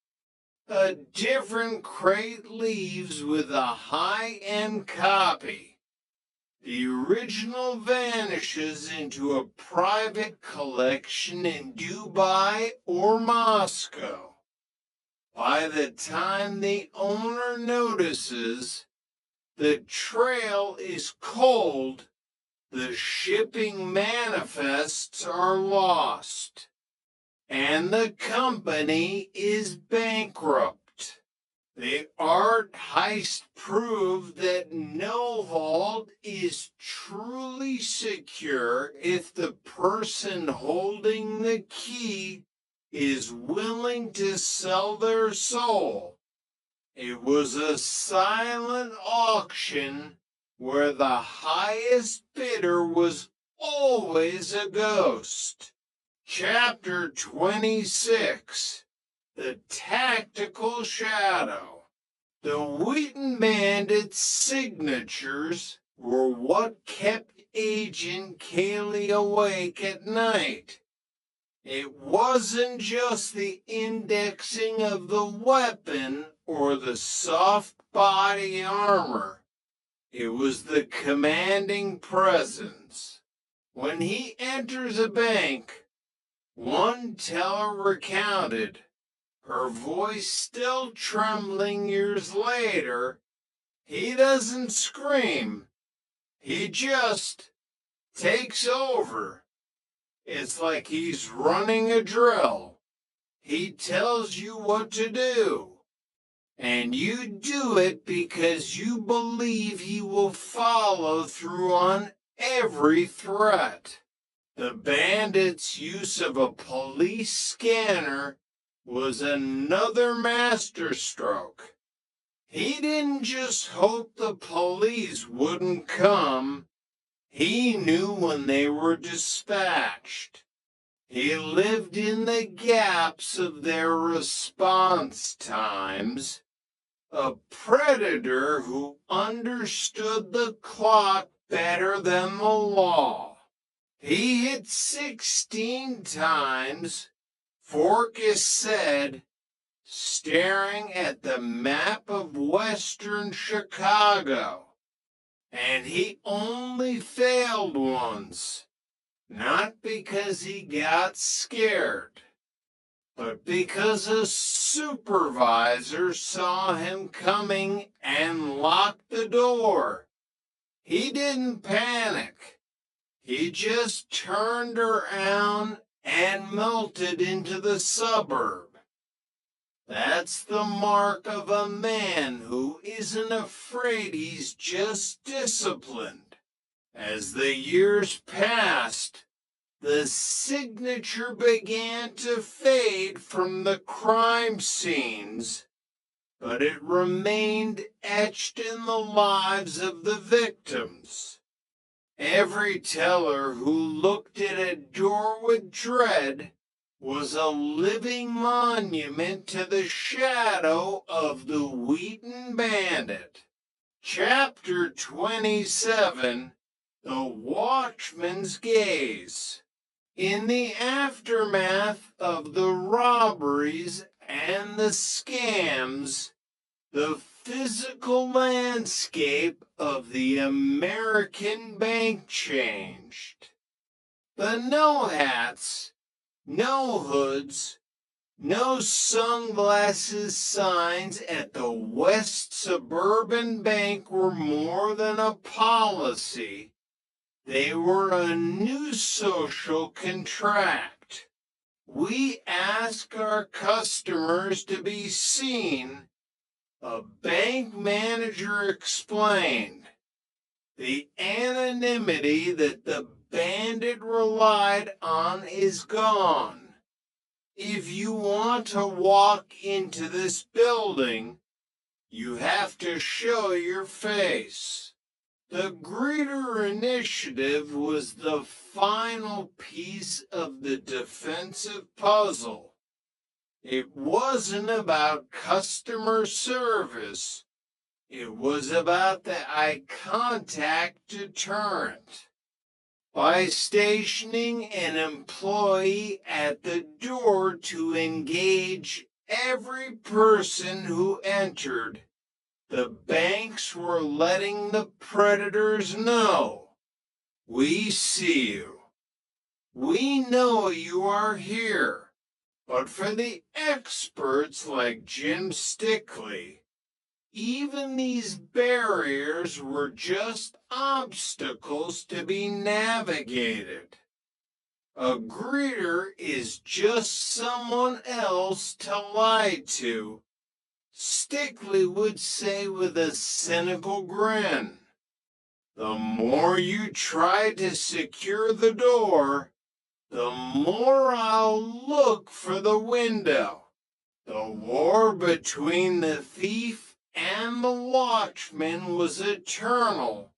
a different crate leaves with a high-end copy. The original vanishes into a private collection in Dubai or Moscow. By the time the owner notices, the trail is cold, the shipping manifests are lost, and the company is bankrupt. The art heist proved that no vault is truly secure if the person holding the key is willing to sell their soul. It was a silent auction where the highest bidder was always a ghost. Chapter 26. The Tactical Shadow. The Wheaton Bandit's signatures were what kept Agent Cayley awake at night. It wasn't just the indexing of the weapon or the soft body armor. It was the commanding presence. When he enters a bank, one teller recounted, her voice still trembling years later, he doesn't scream. He just takes over. It's like he's running a drill. He tells you what to do. And you do it because you believe he will follow through on every threat. The bandit's use of a police scanner was another masterstroke. He didn't just hope the police wouldn't come. He knew when they were dispatched. He lived in the gaps of their response times. A predator who understood the clock better than the law. He hit 16 times, Forkus said, staring at the map of western Chicago. And he only failed once, not because he got scared, but because a supervisor saw him coming and locked the door. He didn't panic. He just turned around and melted into the suburb. That's the mark of a man who isn't afraid, he's just disciplined. As the years passed, the signature began to fade from the crime scenes, but it remained etched in the lives of the victims. Every teller who looked at a door with dread was a living monument to the shadow of the Wheaton Bandit. Chapter 27, The Watchman's Gaze. In the aftermath of the robberies and the scams, the physical landscape of the American bank changed. The no hats, no hoods, no sunglasses signs at the West Suburban Bank were more than a policy. They were a new social contract. We ask our customers to be seen, a bank manager explained. The anonymity that the bandit relied on is gone. If you want to walk into this building, you have to show your face. The greeter initiative was the final piece of the defensive puzzle. It wasn't about customer service. It was about the eye contact deterrent. By stationing an employee at the door to engage every person who entered, the banks were letting the predators know, we see you. We know you are here. But for the experts like Jim Stickley, even these barriers were just obstacles to be navigated. A greeter is just someone else to lie to, Stickley would say with a cynical grin. The more you try to secure the door, the more I'll look for the window. The war between the thief and the watchman was eternal,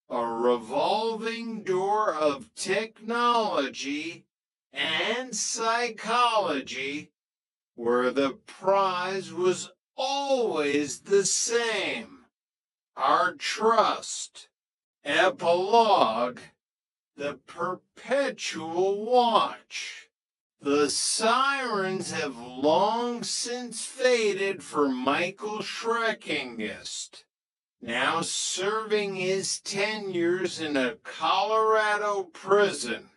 a revolving door of technology and psychology where the prize was always the same, our trust. Epilogue, the perpetual watch. The sirens have long since faded for Michael Schreckingist, now serving his tenures in a Colorado prison.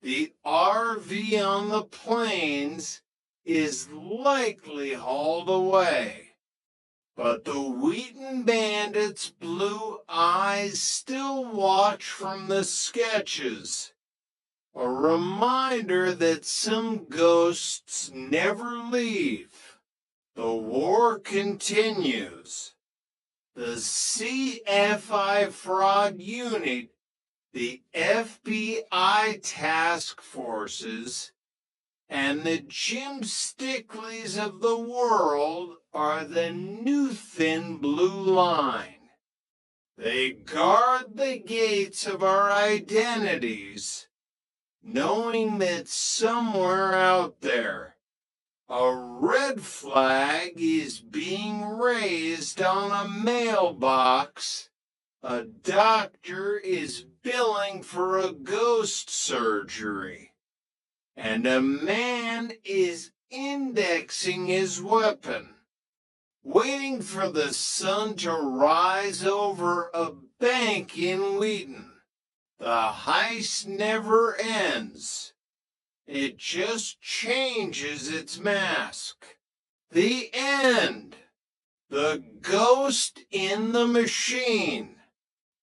The RV on the plains is likely hauled away, but the Wheaton Bandit's blue eyes still watch from the sketches. A reminder that some ghosts never leave. The war continues. The CFI fraud unit, the FBI task forces, and the Jim Stickleys of the world are the new thin blue line. They guard the gates of our identities, knowing that somewhere out there, a red flag is being raised on a mailbox, a doctor is billing for a ghost surgery, and a man is indexing his weapon, waiting for the sun to rise over a bank in Wheaton. The heist never ends. It just changes its mask. The end. The ghost in the machine.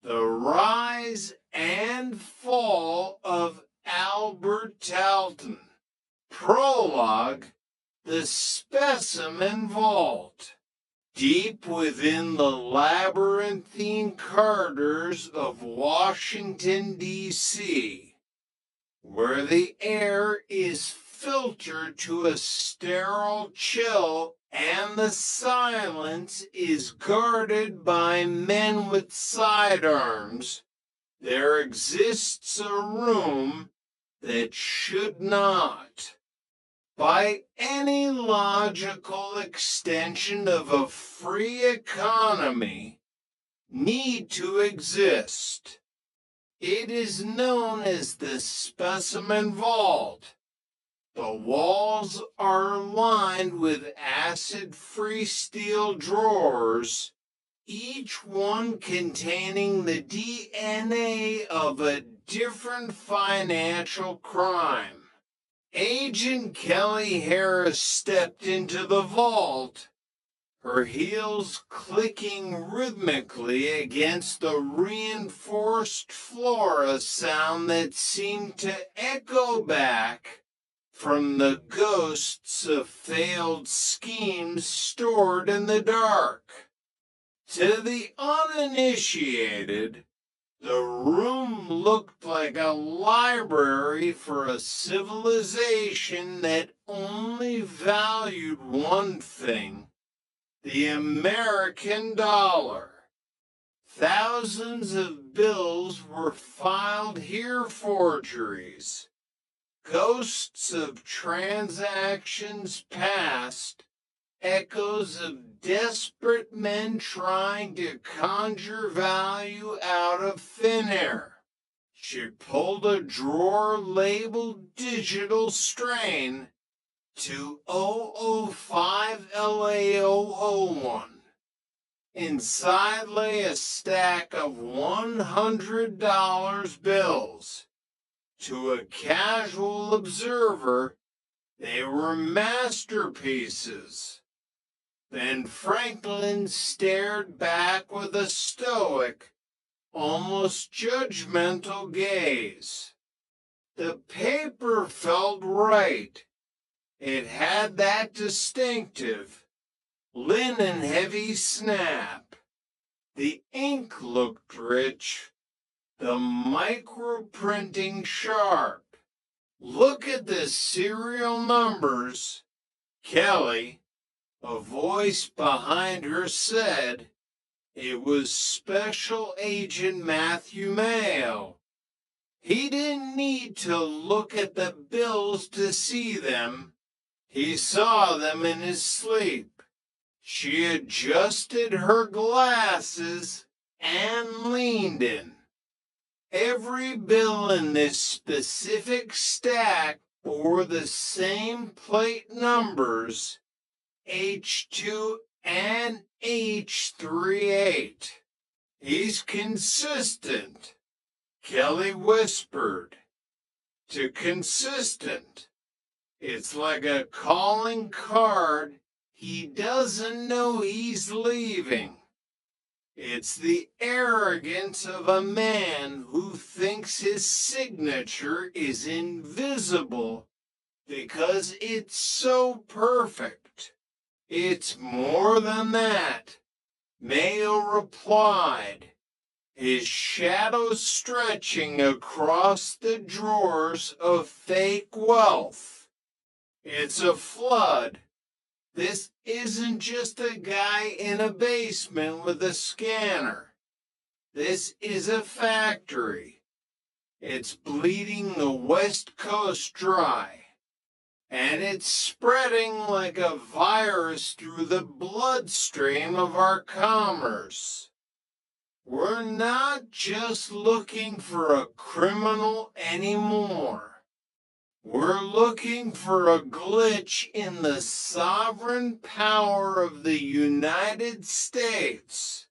The rise and fall of Albert Talton. Prologue, The Specimen Vault. Deep within the labyrinthine corridors of Washington, D.C., where the air is filtered to a sterile chill and the silence is guarded by men with sidearms, there exists a room that should not, by any logical extension of a free economy, need to exist. It is known as the Specimen Vault. The walls are lined with acid-free steel drawers, each one containing the DNA of a different financial crime. Agent Kelly Harris stepped into the vault, her heels clicking rhythmically against the reinforced floor, a sound that seemed to echo back from the ghosts of failed schemes stored in the dark. To the uninitiated, the room looked like a library for a civilization that only valued one thing: the American dollar. Thousands of bills were filed here, forgeries, ghosts of transactions past, echoes of desperate men trying to conjure value out of thin air. She pulled a drawer labeled Digital Strain to 005 LA001. Inside lay a stack of $100 bills. To a casual observer, they were masterpieces. Ben Franklin stared back with a stoic, almost judgmental gaze. The paper felt right. It had that distinctive, linen-heavy snap. The ink looked rich, the microprinting sharp. Look at the serial numbers. Kelly, a voice behind her, said it was Special Agent Matthew Mayo. He didn't need to look at the bills to see them. He saw them in his sleep. She adjusted her glasses and leaned in. Every bill in this specific stack bore the same plate numbers, H2 and H38. He's consistent, Kelly whispered. To consistent, it's like a calling card he doesn't know he's leaving. It's the arrogance of a man who thinks his signature is invisible because it's so perfect. It's more than that, Mayo replied, his shadow stretching across the drawers of fake wealth. It's a flood. This isn't just a guy in a basement with a scanner. This is a factory. It's bleeding the West Coast dry. And it's spreading like a virus through the bloodstream of our commerce. We're not just looking for a criminal anymore. We're looking for a glitch in the sovereign power of the United States.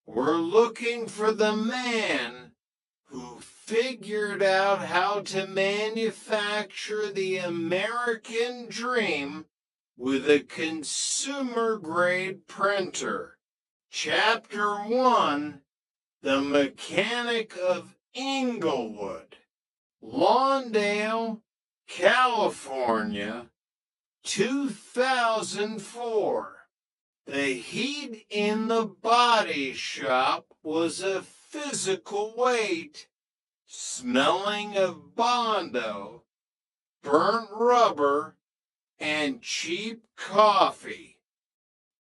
We're looking for the man who figured out how to manufacture the American dream with a consumer-grade printer. Chapter 1, The Mechanic of Inglewood. Lawndale, California, 2004. The heat in the body shop was a physical weight, smelling of Bondo, burnt rubber, and cheap coffee.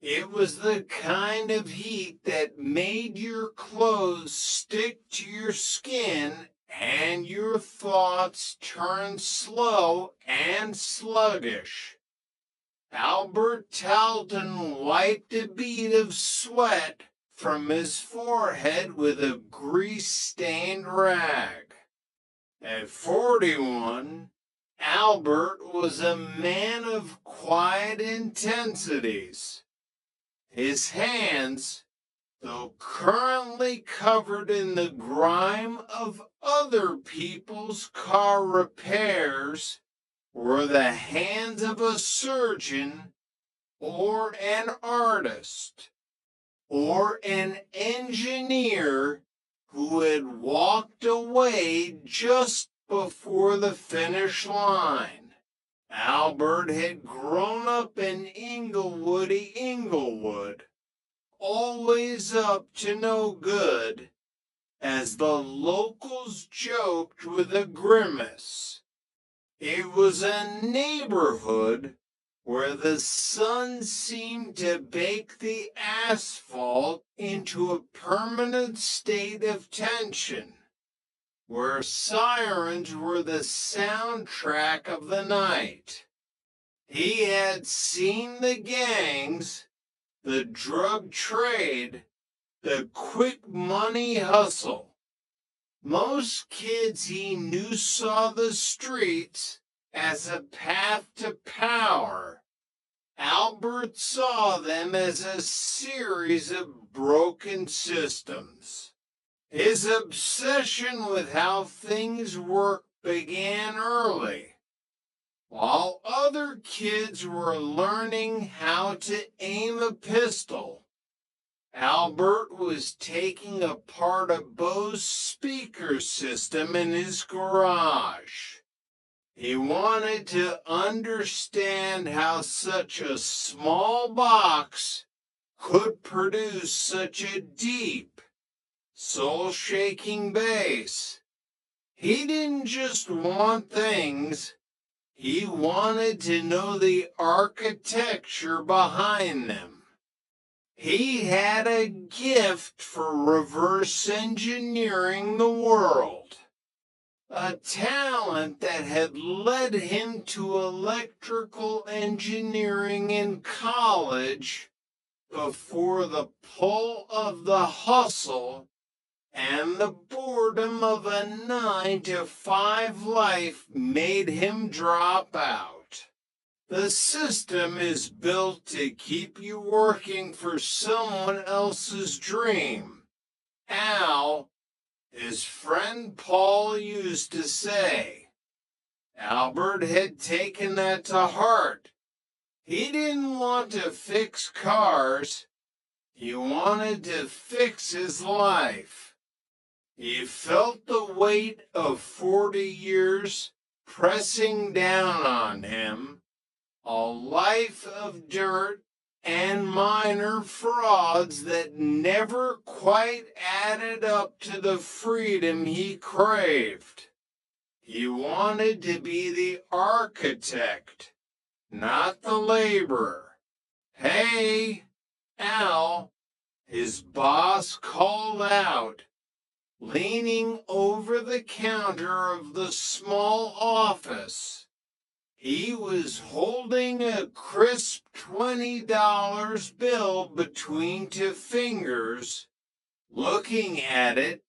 It was the kind of heat that made your clothes stick to your skin and your thoughts turn slow and sluggish. Albert Talton wiped a bead of sweat from his forehead with a grease-stained rag. At 41, Albert was a man of quiet intensities. His hands, though currently covered in the grime of other people's car repairs, were the hands of a surgeon or an artist or an engineer who had walked away just before the finish line. Albert had grown up in Inglewood, always up to no good, as the locals joked with a grimace. It was a neighborhood where the sun seemed to bake the asphalt into a permanent state of tension, where sirens were the soundtrack of the night. He had seen the gangs, the drug trade, the quick money hustle. Most kids he knew saw the streets as a path to power. Albert saw them as a series of broken systems. His obsession with how things work began early. While other kids were learning how to aim a pistol, Albert was taking apart a Bose speaker system in his garage. He wanted to understand how such a small box could produce such a deep, soul-shaking bass. He didn't just want things, he wanted to know the architecture behind them. He had a gift for reverse engineering the world. A talent that had led him to electrical engineering in college before the pull of the hustle and the boredom of a 9-to-5 life made him drop out. The system is built to keep you working for someone else's dream. Al, his friend Paul used to say. Albert had taken that to heart. He didn't want to fix cars. He wanted to fix his life. He felt the weight of 40 years pressing down on him, a life of dirt and minor frauds that never quite added up to the freedom he craved. He wanted to be the architect, not the laborer. "Hey, Al," his boss called out, leaning over the counter of the small office. He was holding a crisp $20 bill between two fingers, looking at it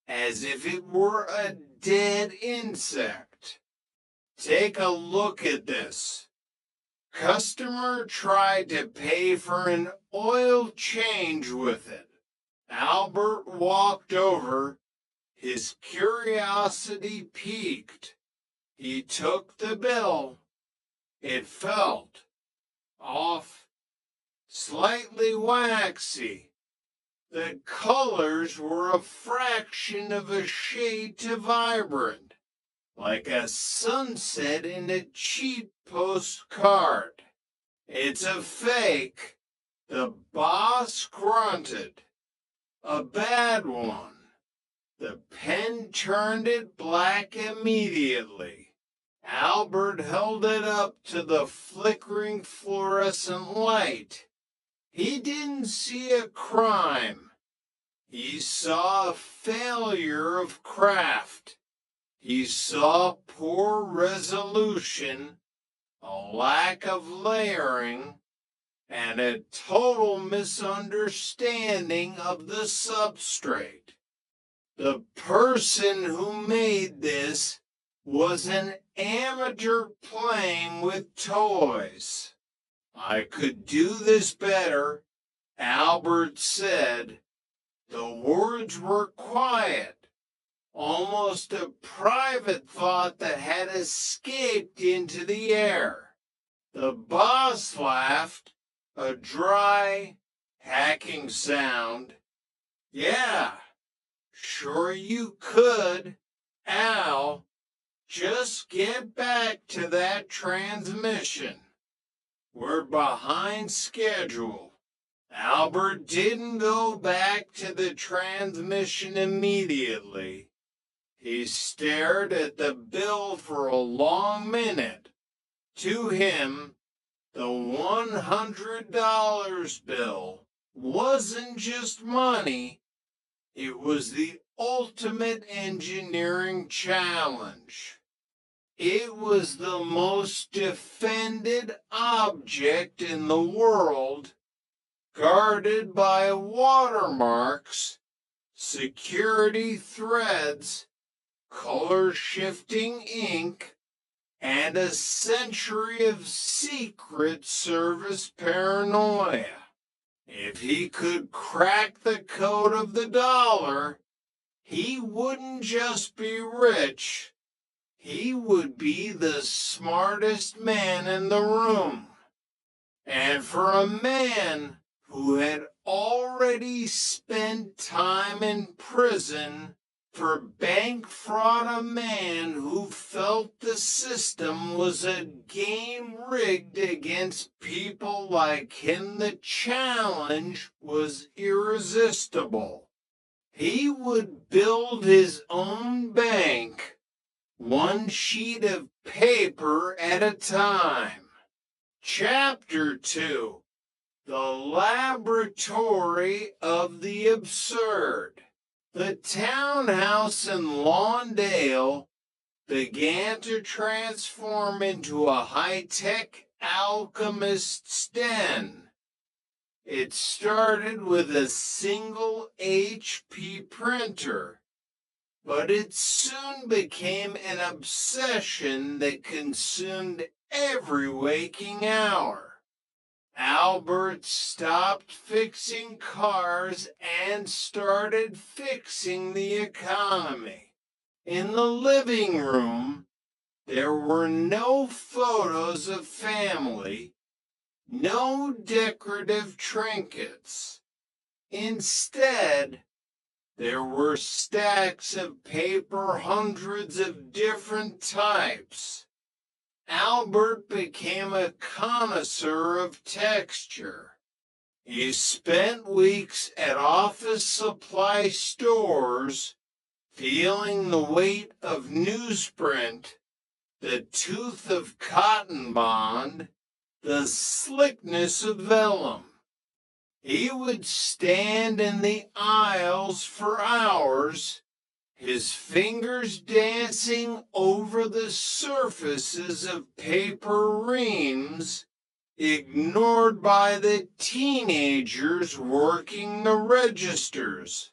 as if it were a dead insect. "Take a look at this." Customer tried to pay for an oil change with it. Albert walked over, his curiosity piqued. He took the bill. It felt off, slightly waxy. The colors were a fraction of a shade too vibrant, like a sunset in a cheap postcard. It's a fake. The boss grunted. A bad one. The pen turned it black immediately. Albert held it up to the flickering fluorescent light. He didn't see a crime. He saw a failure of craft. He saw poor resolution, a lack of layering, and a total misunderstanding of the substrate. The person who made this was an amateur playing with toys. I could do this better, Albert said. The words were quiet, almost a private thought that had escaped into the air. The boss laughed, a dry, hacking sound. Yeah, sure you could, Al. Just get back to that transmission. We're behind schedule. Albert didn't go back to the transmission immediately. He stared at the bill for a long minute. To him, the $100 bill wasn't just money, it was the ultimate engineering challenge. It was the most defended object in the world, guarded by watermarks, security threads, color-shifting ink, and a century of Secret Service paranoia. If he could crack the code of the dollar, he wouldn't just be rich, he would be the smartest man in the room. And for a man who had already spent time in prison for bank fraud, a man who felt the system was a game rigged against people like him, the challenge was irresistible. He would build his own bank, one sheet of paper at a time. Chapter 2. The Laboratory of the Absurd. The townhouse in Lawndale began to transform into a high-tech alchemist's den. It started with a single HP printer, but it soon became an obsession that consumed every waking hour. Albert stopped fixing cars and started fixing the economy. In the living room, there were no photos of family, no decorative trinkets. Instead, there were stacks of paper, hundreds of different types. Albert became a connoisseur of texture. He spent weeks at office supply stores, feeling the weight of newsprint, the tooth of cotton bond, the slickness of vellum. He would stand in the aisles for hours, his fingers dancing over the surfaces of paper reams, ignored by the teenagers working the registers.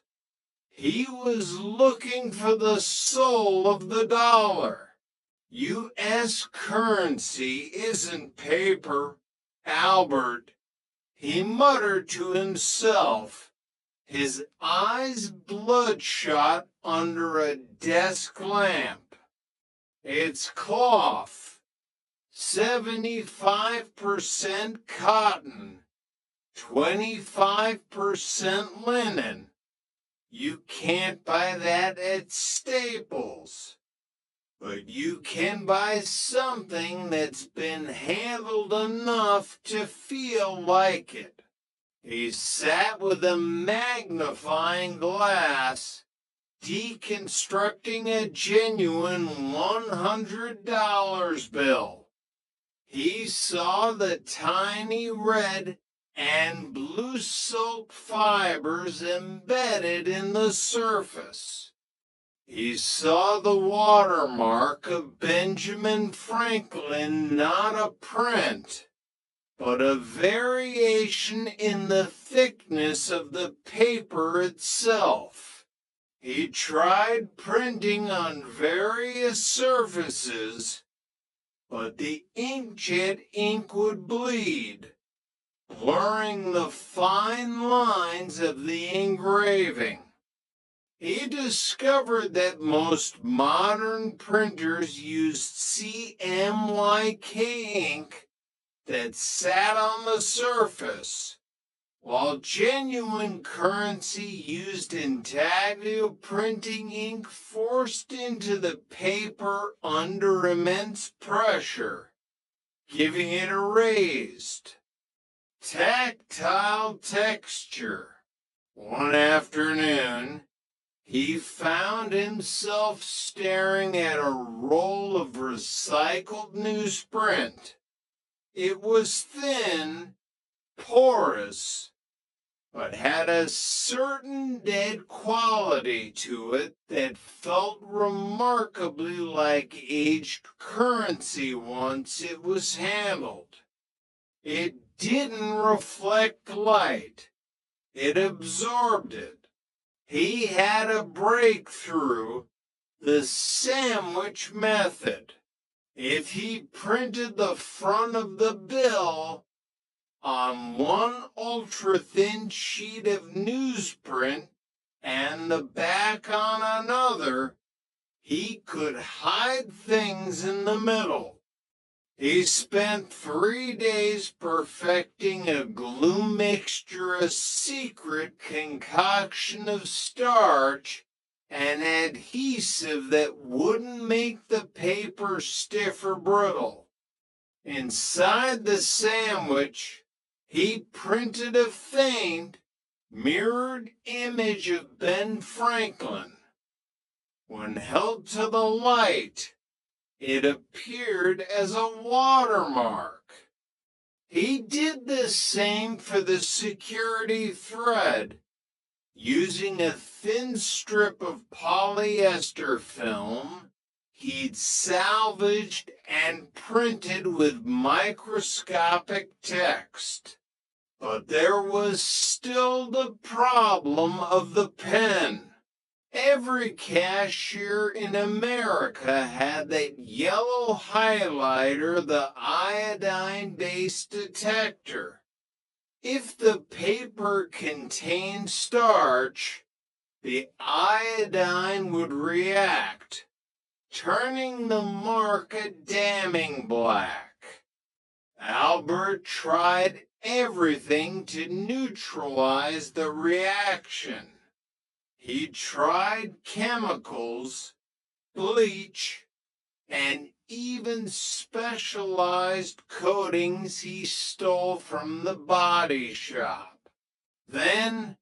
He was looking for the soul of the dollar. U.S. currency isn't paper, Albert, he muttered to himself, his eyes bloodshot under a desk lamp. It's cloth, 75% cotton, 25% linen. You can't buy that at Staples. but you can buy something that's been handled enough to feel like it. He sat with a magnifying glass, deconstructing a genuine $100 bill. He saw the tiny red and blue silk fibers embedded in the surface. He saw the watermark of Benjamin Franklin, not a print, but a variation in the thickness of the paper itself. He tried printing on various surfaces, but the inkjet ink would bleed, blurring the fine lines of the engraving. He discovered that most modern printers used CMYK ink that sat on the surface, while genuine currency used intaglio printing ink forced into the paper under immense pressure, giving it a raised, tactile texture. One afternoon, he found himself staring at a roll of recycled newsprint. It was thin, porous, but had a certain dead quality to it that felt remarkably like aged currency once it was handled. It didn't reflect light. It absorbed it. He had a breakthrough, the sandwich method. If he printed the front of the bill on one ultra-thin sheet of newsprint and the back on another, he could hide things in the middle. He spent 3 days perfecting a glue mixture, a secret concoction of starch and adhesive that wouldn't make the paper stiff or brittle. Inside the sandwich, he printed a faint, mirrored image of Ben Franklin. When held to the light, it appeared as a watermark. He did the same for the security thread. Using a thin strip of polyester film, he'd salvaged and printed with microscopic text. But there was still the problem of the pen. Every cashier in America had that yellow highlighter, the iodine-based detector. If the paper contained starch, the iodine would react, turning the mark a damning black. Albert tried everything to neutralize the reaction. He tried chemicals, bleach, and even specialized coatings he stole from the body shop. Then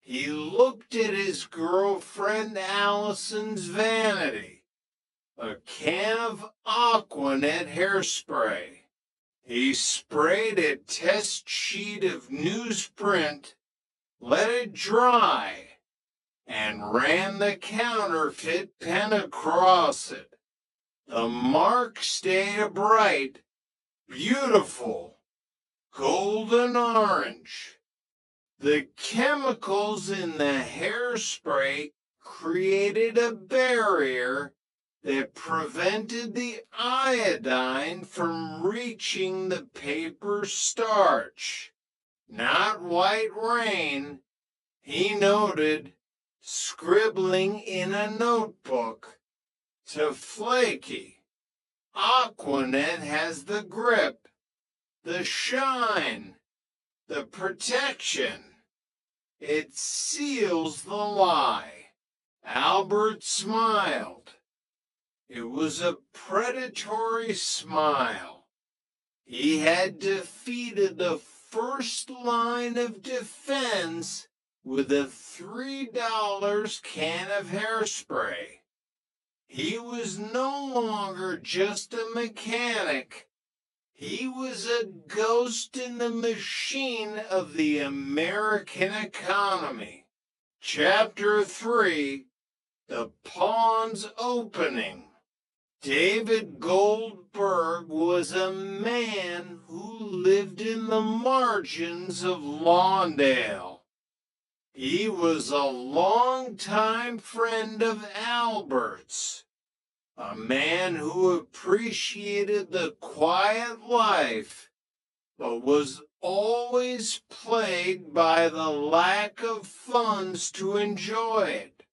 he looked at his girlfriend Allison's vanity, a can of Aquanet hairspray. He sprayed a test sheet of newsprint, let it dry, and ran the counterfeit pen across it. The mark stayed bright, beautiful, golden orange. The chemicals in the hairspray created a barrier that prevented the iodine from reaching the paper starch. Not white rain, he noted, scribbling in a notebook. To flaky. Aquanet has the grip, the shine, the protection. It seals the lie. Albert smiled. It was a predatory smile. He had defeated the first line of defense with a $3 can of hairspray. He was no longer just a mechanic. He was a ghost in the machine of the American economy. Chapter 3, The Pawn's Opening. David Goldberg was a man who lived in the margins of Lawndale. He was a longtime friend of Albert's, a man who appreciated the quiet life, but was always plagued by the lack of funds to enjoy it.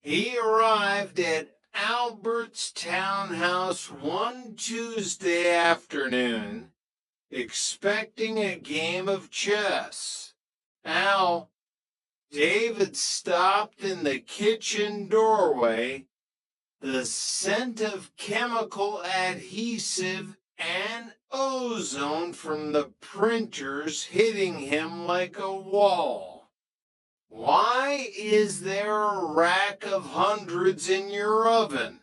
He arrived at Albert's townhouse one Tuesday afternoon, expecting a game of chess. David stopped in the kitchen doorway, the scent of chemical adhesive and ozone from the printers hitting him like a wall. Why is there a rack of hundreds in your oven?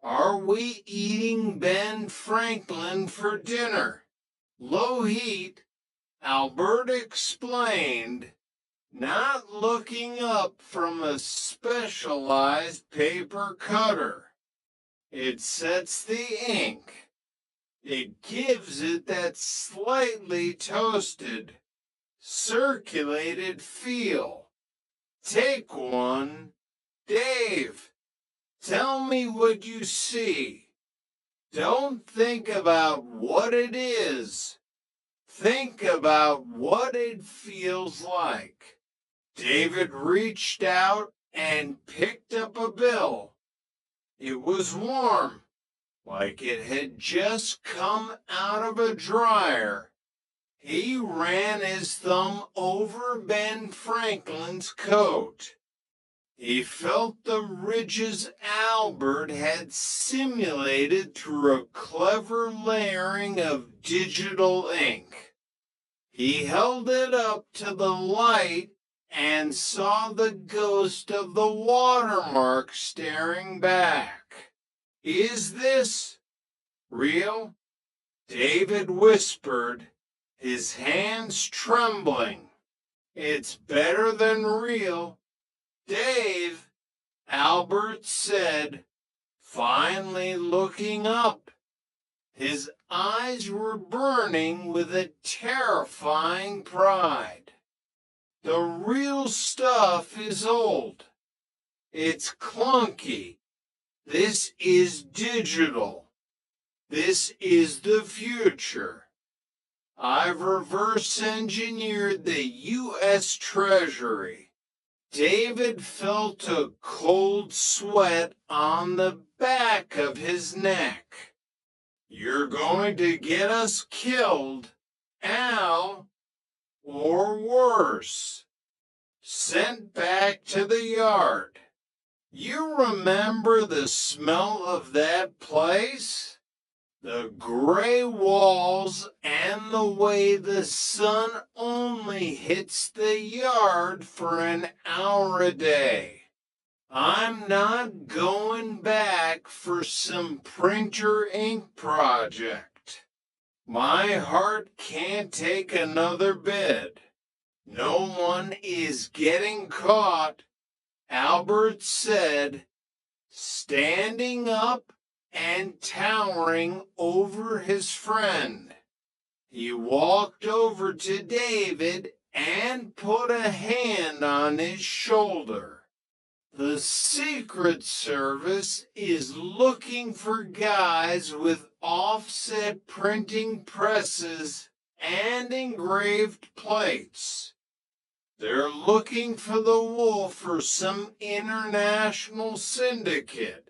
Are we eating Ben Franklin for dinner? Low heat, Albert explained, not looking up from a specialized paper cutter. It sets the ink. It gives it that slightly toasted, circulated feel. Take one. Dave, tell me what you see. Don't think about what it is. Think about what it feels like. David reached out and picked up a bill. It was warm, like it had just come out of a dryer. He ran his thumb over Ben Franklin's coat. He felt the ridges Albert had simulated through a clever layering of digital ink. He held it up to the light and saw the ghost of the watermark staring back. Is this real? David whispered, his hands trembling. It's better than real. Dave, Albert said, finally looking up. His eyes were burning with a terrifying pride. The real stuff is old. It's clunky. This is digital. This is the future. I've reverse engineered the U.S. Treasury. David felt a cold sweat on the back of his neck. You're going to get us killed, Al, or worse, sent back to the yard. You remember the smell of that place? The gray walls and the way the sun only hits the yard for an hour a day. I'm not going back for some printer ink project. My heart can't take another bid. No one is getting caught, Albert said, standing up and towering over his friend. He walked over to David and put a hand on his shoulder. The Secret Service is looking for guys with offset printing presses and engraved plates. They're looking for the wolf for some international syndicate.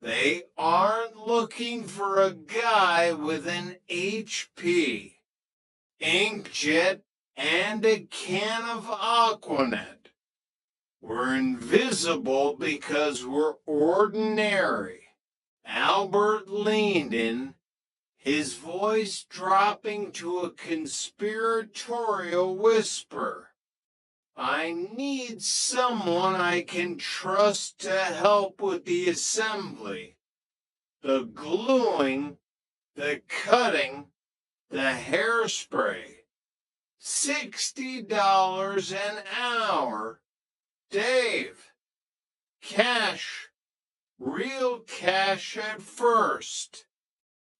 They aren't looking for a guy with an HP, inkjet, and a can of Aquanet. We're invisible because we're ordinary. Albert leaned in, his voice dropping to a conspiratorial whisper. I need someone I can trust to help with the assembly, the gluing, the cutting, the hairspray. $60 an hour. Dave. Cash. Real cash at first.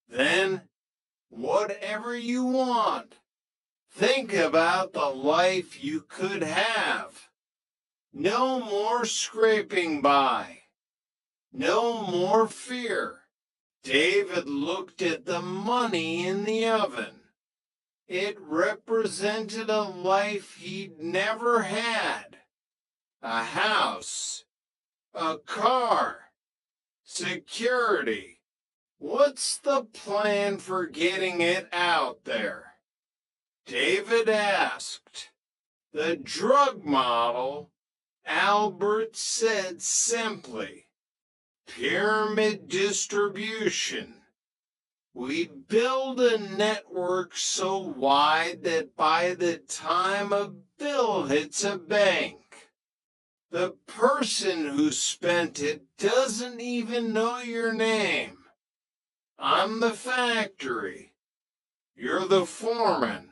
Then, whatever you want. Think about the life you could have. No more scraping by. No more fear. David looked at the money in the oven. It represented a life he'd never had. A house. A car. Security. What's the plan for getting it out there? David asked. The drug model, Albert said simply. Pyramid distribution. We build a network so wide that by the time a bill hits a bank, the person who spent it doesn't even know your name. I'm the factory. You're the foreman.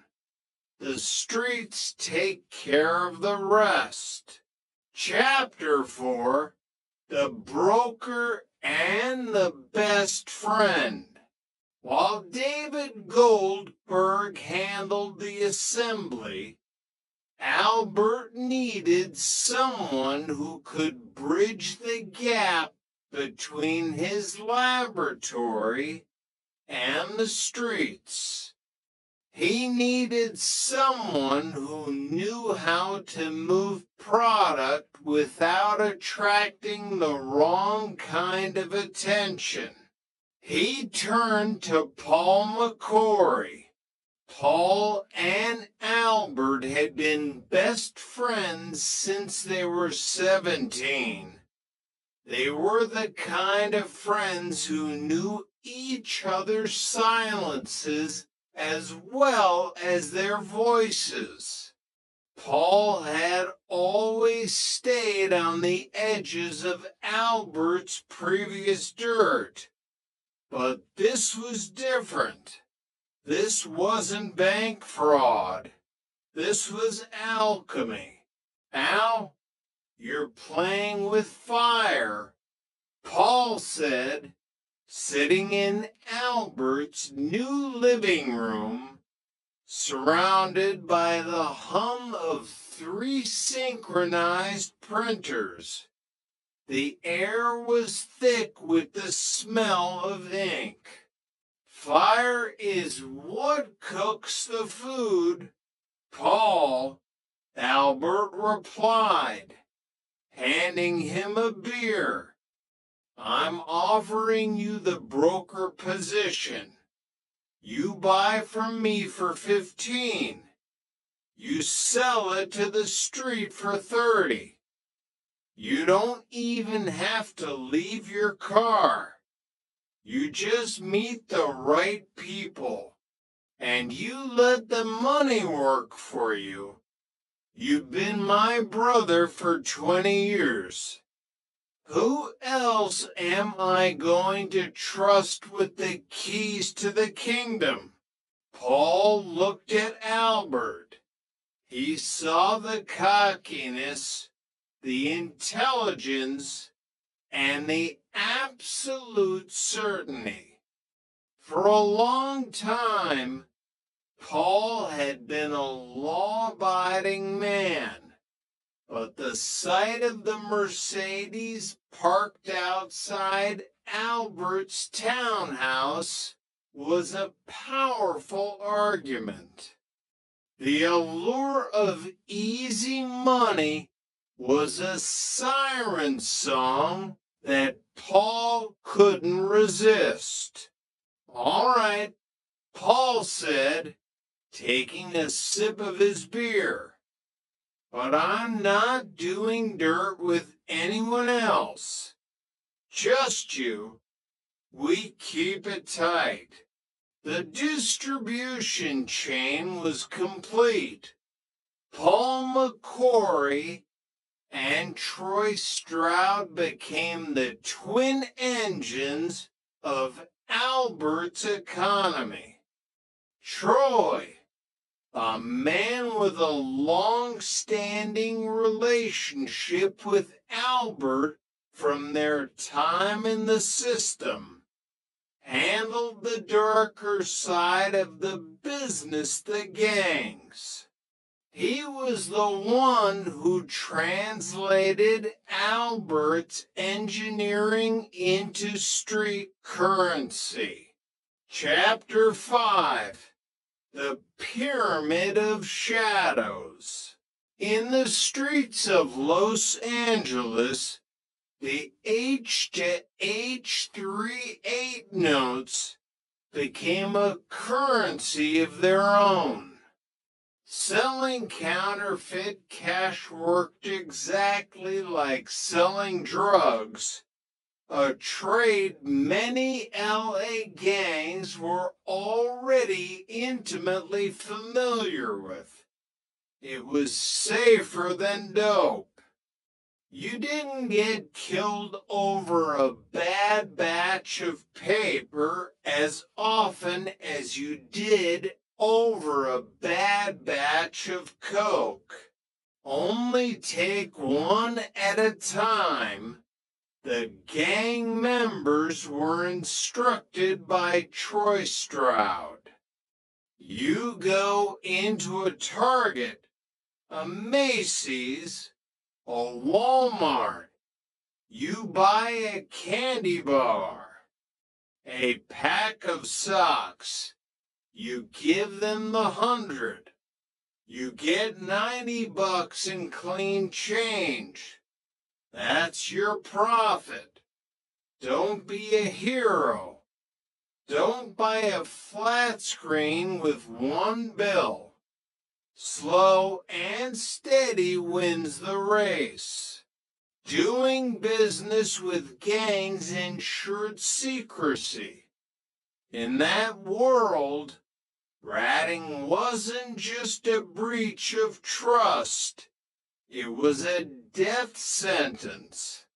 The streets take care of the rest. Chapter 4, The Broker and the Best Friend. While David Goldberg handled the assembly, Albert needed someone who could bridge the gap between his laboratory and the streets. He needed someone who knew how to move product without attracting the wrong kind of attention. He turned to Paul McCory. Paul and Albert had been best friends since they were 17. They were the kind of friends who knew each other's silences as well as their voices. Paul had always stayed on the edges of Albert's previous dirt. But this was different. This wasn't bank fraud. This was alchemy. Al, you're playing with fire, Paul said, sitting in Albert's new living room, surrounded by the hum of 3 synchronized printers. The air was thick with the smell of ink. Fire is what cooks the food, Paul, Albert replied, handing him a beer. I'm offering you the broker position. You buy from me for 15. You sell it to the street for 30. You don't even have to leave your car. You just meet the right people, and you let the money work for you. You've been my brother for 20 years. Who else am I going to trust with the keys to the kingdom? Paul looked at Albert. He saw the cockiness, the intelligence, and the absolute certainty. For a long time, Paul had been a law-abiding man, but the sight of the Mercedes parked outside Albert's townhouse was a powerful argument. The allure of easy money was a siren song that Paul couldn't resist. All right, Paul said, taking a sip of his beer. But I'm not doing dirt with anyone else. Just you. We keep it tight. The distribution chain was complete. Paul McCory and Troy Stroud became the twin engines of Albert's economy. Troy, a man with a long-standing relationship with Albert from their time in the system, handled the darker side of the business, the gangs. He was the one who translated Albert's engineering into street currency. Chapter 5. The Pyramid of Shadows. In the streets of Los Angeles, the H to H38 notes became a currency of their own. Selling counterfeit cash worked exactly like selling drugs, a trade many LA gangs were already intimately familiar with. It was safer than dope. You didn't get killed over a bad batch of paper as often as you did over a bad batch of coke. Only take one at a time. The gang members were instructed by Troy Stroud. You go into a Target, a Macy's, a Walmart. You buy a candy bar, a pack of socks. You give them the 100. You get $90 in clean change. That's your profit. Don't be a hero. Don't buy a flat screen with one bill. Slow and steady wins the race. Doing business with gangs ensured secrecy. In that world, ratting wasn't just a breach of trust. It was a death sentence.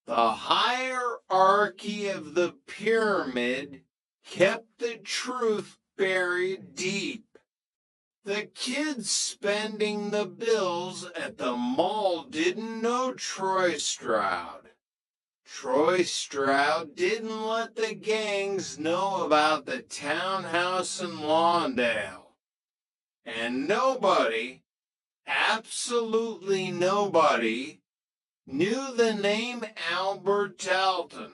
The hierarchy of the pyramid kept the truth buried deep. The kids spending the bills at the mall didn't know Troy Stroud. Troy Stroud didn't let the gangs know about the townhouse in Lawndale. And nobody, absolutely nobody, knew the name Albert Talton.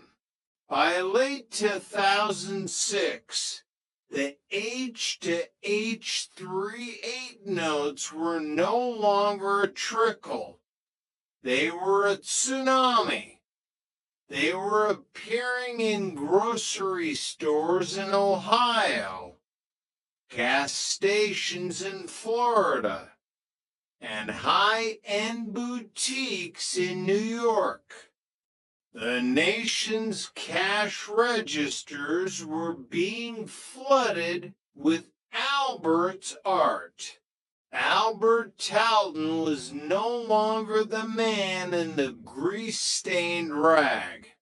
By late 2006, the H to H38 notes were no longer a trickle. They were a tsunami. They were appearing in grocery stores in Ohio, gas stations in Florida, and high-end boutiques in New York. The nation's cash registers were being flooded with Albert's art. Albert Talton was no longer the man in the grease-stained rag.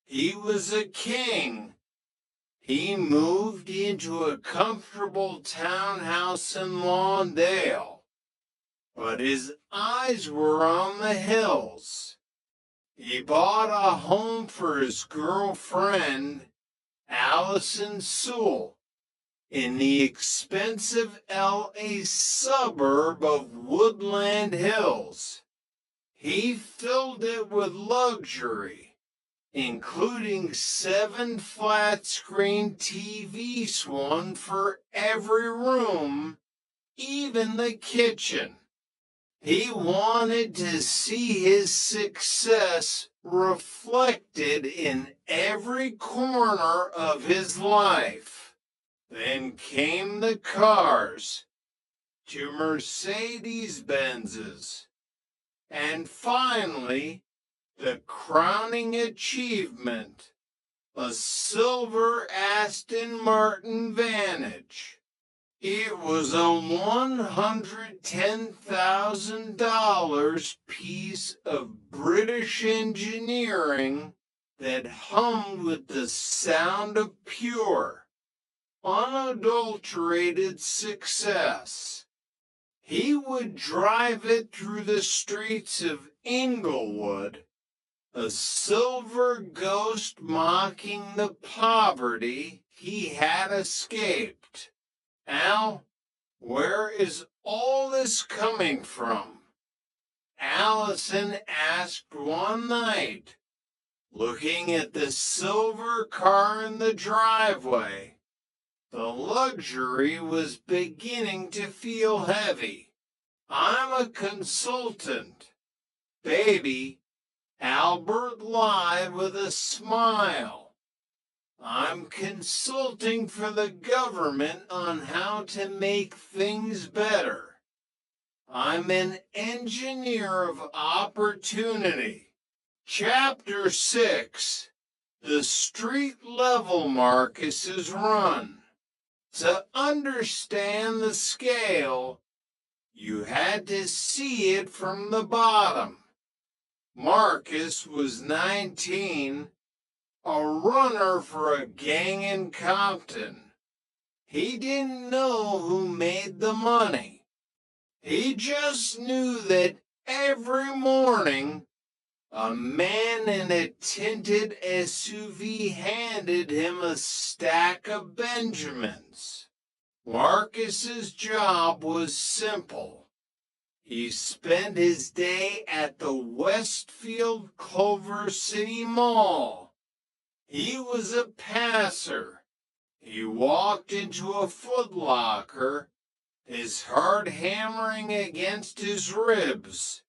He was a king. He moved into a comfortable townhouse in Lawndale, but his eyes were on the hills. He bought a home for his girlfriend, Allison Sewell, in the expensive LA suburb of Woodland Hills. He filled it with luxury, including 7 flat-screen TVs, one for every room, even the kitchen. He wanted to see his success reflected in every corner of his life. Then came the cars, to Mercedes-Benzes, and finally, the crowning achievement, a silver Aston Martin Vantage. It was a $110,000 piece of British engineering that hummed with the sound of pure, unadulterated success. He would drive it through the streets of Inglewood, a silver ghost mocking the poverty he had escaped. Al, where is all this coming from? Allison asked one night, looking at the silver car in the driveway. The luxury was beginning to feel heavy. I'm a consultant. Baby, Albert lied with a smile. I'm consulting for the government on how to make things better. I'm an engineer of opportunity. Chapter 6. The street level Marcus's run. To understand the scale, you had to see it from the bottom. Marcus was 19, a runner for a gang in Compton. He didn't know who made the money. He just knew that every morning a man in a tinted SUV handed him a stack of Benjamins. Marcus's job was simple. He spent his day at the Westfield Culver City Mall. He was a passer. He walked into a Foot Locker, his heart hammering against his ribs.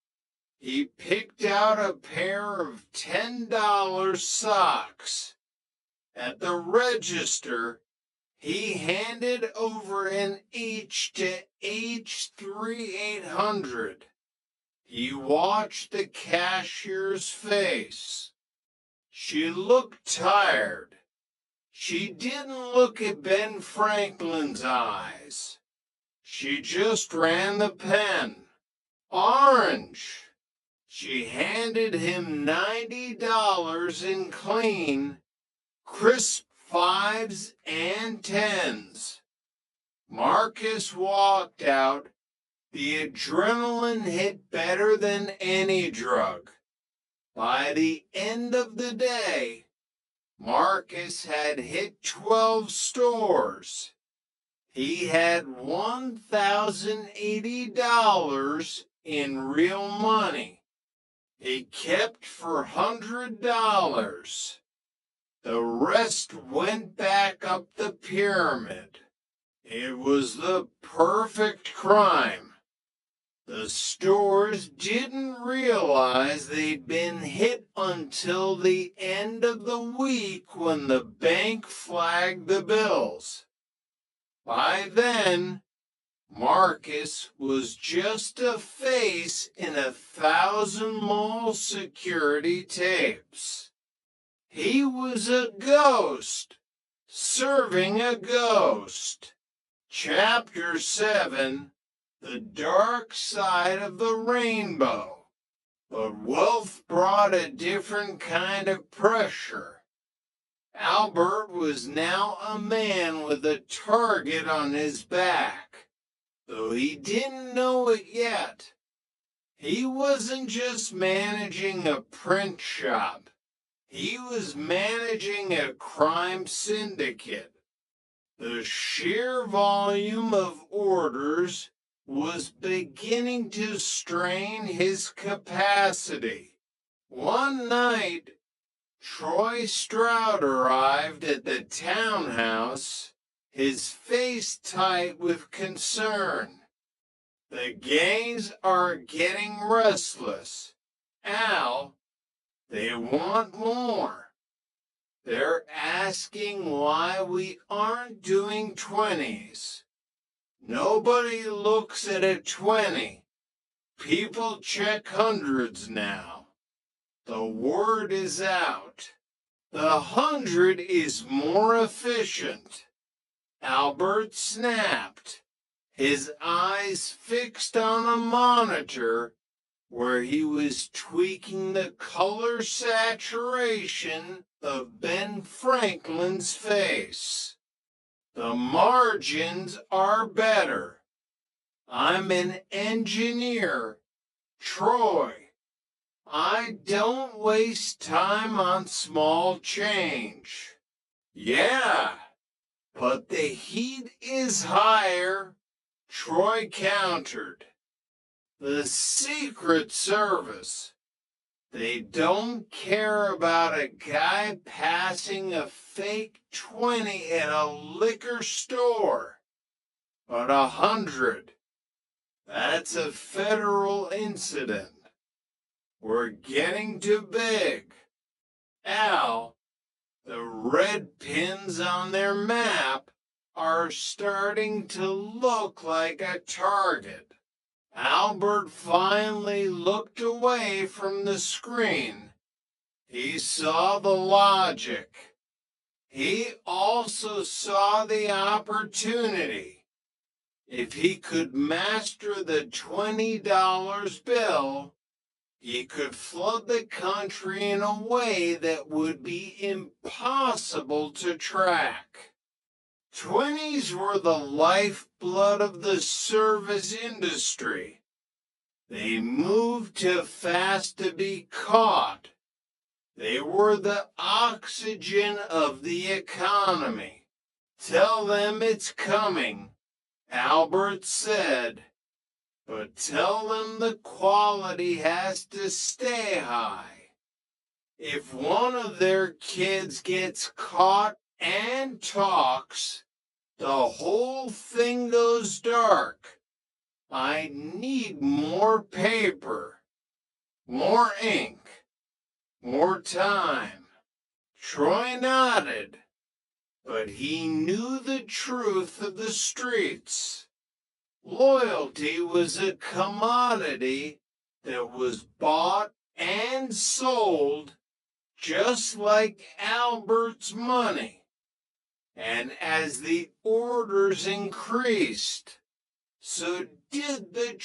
He picked out a pair of $10 socks. At the register, he handed over an H to H3800. He watched the cashier's face. She looked tired. She didn't look at Ben Franklin's eyes. She just ran the pen. Orange. She handed him $90 in clean, crisp 5s and 10s. Marcus walked out. The adrenaline hit better than any drug. By the end of the day, Marcus had hit 12 stores. He had $1,080 in real money. He kept for $100. The rest went back up the pyramid. It was the perfect crime. The stores didn't realize they'd been hit until the end of the week when the bank flagged the bills. By then, Marcus was just a face in 1,000 mall security tapes. He was a ghost, serving a ghost. Chapter 7, The Dark Side of the Rainbow. But wealth brought a different kind of pressure. Albert was now a man with a target on his back, though he didn't know it yet. He wasn't just managing a print shop. He was managing a crime syndicate. The sheer volume of orders was beginning to strain his capacity. One night, Troy Stroud arrived at the townhouse, his face tight with concern. The gangs are getting restless. Al, they want more. They're asking why we aren't doing 20s. Nobody looks at a 20. People check hundreds now. The word is out. The 100 is more efficient. Albert snapped, his eyes fixed on a monitor where he was tweaking the color saturation of Ben Franklin's face. The margins are better. I'm an engineer, Troy. I don't waste time on small change. Yeah, but the heat is higher, Troy countered. The Secret Service. They don't care about a guy passing a fake 20 at a liquor store. But 100. That's a federal incident. We're getting too big. Al, the red pins on their map are starting to look like a target. Albert finally looked away from the screen. He saw the logic. He also saw the opportunity. If he could master the $20 bill, he could flood the country in a way that would be impossible to track. 20s were the lifeblood of the service industry. They moved too fast to be caught. They were the oxygen of the economy. Tell them it's coming, Albert said. But tell them the quality has to stay high. If one of their kids gets caught and talks, the whole thing goes dark. I need more paper, more ink, more time. Troy nodded, but he knew the truth of the streets. Loyalty was a commodity that was bought and sold just like Albert's money. And as the orders increased, so did the